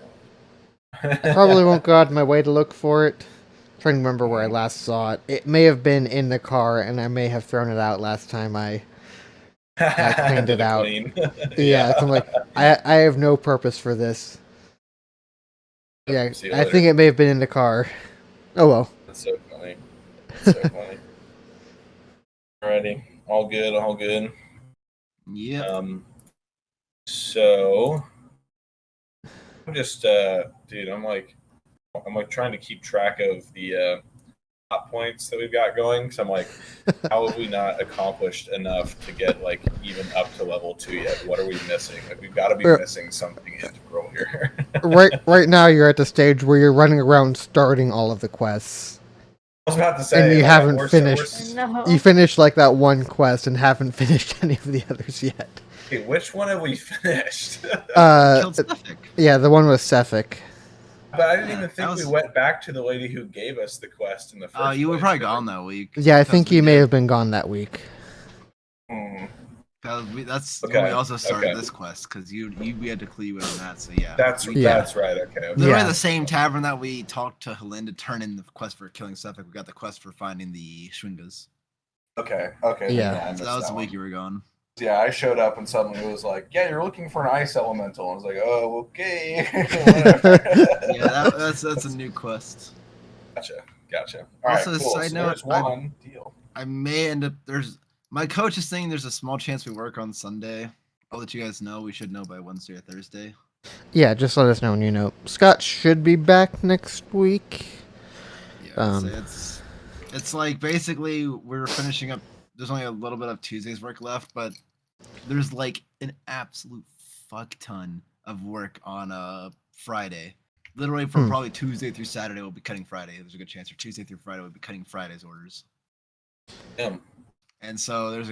I probably won't go out of my way to look for it. I'm trying to remember where I last saw it. It may have been in the car, and I may have thrown it out last time I cleaned it out. Yeah, so I'm like, I have no purpose for this. Yeah, I think it may have been in the car. Oh well. That's so funny. That's so funny. Alrighty. All good. Yeah. So I'm just dude, I'm like trying to keep track of the plot points that we've got going. So I'm like, how have we not accomplished enough to get like even up to level 2 yet? What are we missing? Like we've got to be missing something integral here. right now you're at the stage where you're running around starting all of the quests. I was about to say, and you like, haven't finished. No. You finished like that one quest and haven't finished any of the others yet. Okay, which one have we finished? Killed Suffolk. Yeah, the one with Sefik. But I didn't even think we went back to the lady who gave us the quest in the first place. You were probably gone that week. Yeah, I think you may have been gone that week. That's Okay, when we also started okay. this quest because we had to clue you in on that. So yeah, That's right. Okay. Literally Yeah. the same tavern that we talked to Helene to turn in the quest for killing Suffolk. We got the quest for finding the Schwingas. Okay. Yeah. I missed So that was the one. week you were gone. Yeah, I showed up and suddenly it was like, yeah, you're looking for an ice elemental. I was like, oh, okay. Yeah, that's a new quest. Gotcha. All right, Also, cool. side So note, there's one deal. I may end up my coach is saying there's a small chance we work on Sunday. I'll let you guys know. We should know by Wednesday or Thursday. Yeah, just let us know when you know. Scott should be back next week. Yeah, so it's like basically we're finishing up. There's only a little bit of Tuesday's work left, but there's like an absolute fuck ton of work on a Friday. Literally from probably Tuesday through Saturday, we'll be cutting Friday. There's a good chance, or Tuesday through Friday, we'll be cutting Friday's orders. And so there's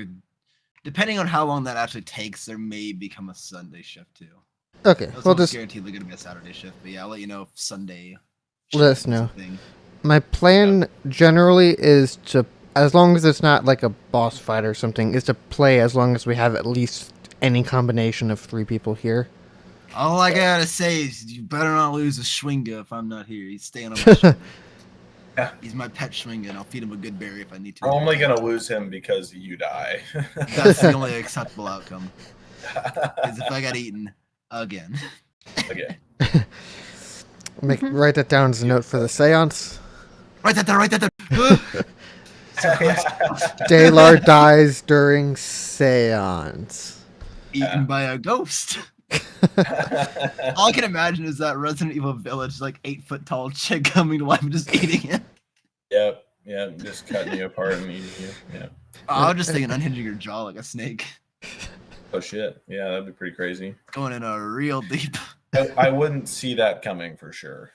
depending on how long that actually takes, there may become a Sunday shift too. Okay, That's well, almost just guaranteedly going to be a Saturday shift, but yeah, I'll let you know if Sunday. let us shift is a know. thing. My plan generally is to, as long as it's not like a boss fight or something, is to play as long as we have at least any combination of 3 people here. All I gotta say is you better not lose a Schwinga if I'm not here. He's staying on my shoulder. Yeah. He's my pet Schwinga, and I'll feed him a good berry if I need to. We're only gonna lose him because you die. That's the only acceptable outcome. Is if I got eaten again. Okay. Write that down as a note for the seance. Write that down. Dalar dies during seance. Eaten by a ghost. All I can imagine is that Resident Evil Village, like 8-foot tall chick coming to life and just eating it. Yep, just cutting you apart and eating you. Yeah. Oh, I was just thinking unhinging your jaw like a snake. Oh shit. Yeah, that'd be pretty crazy. Going in a real deep. I wouldn't see that coming for sure.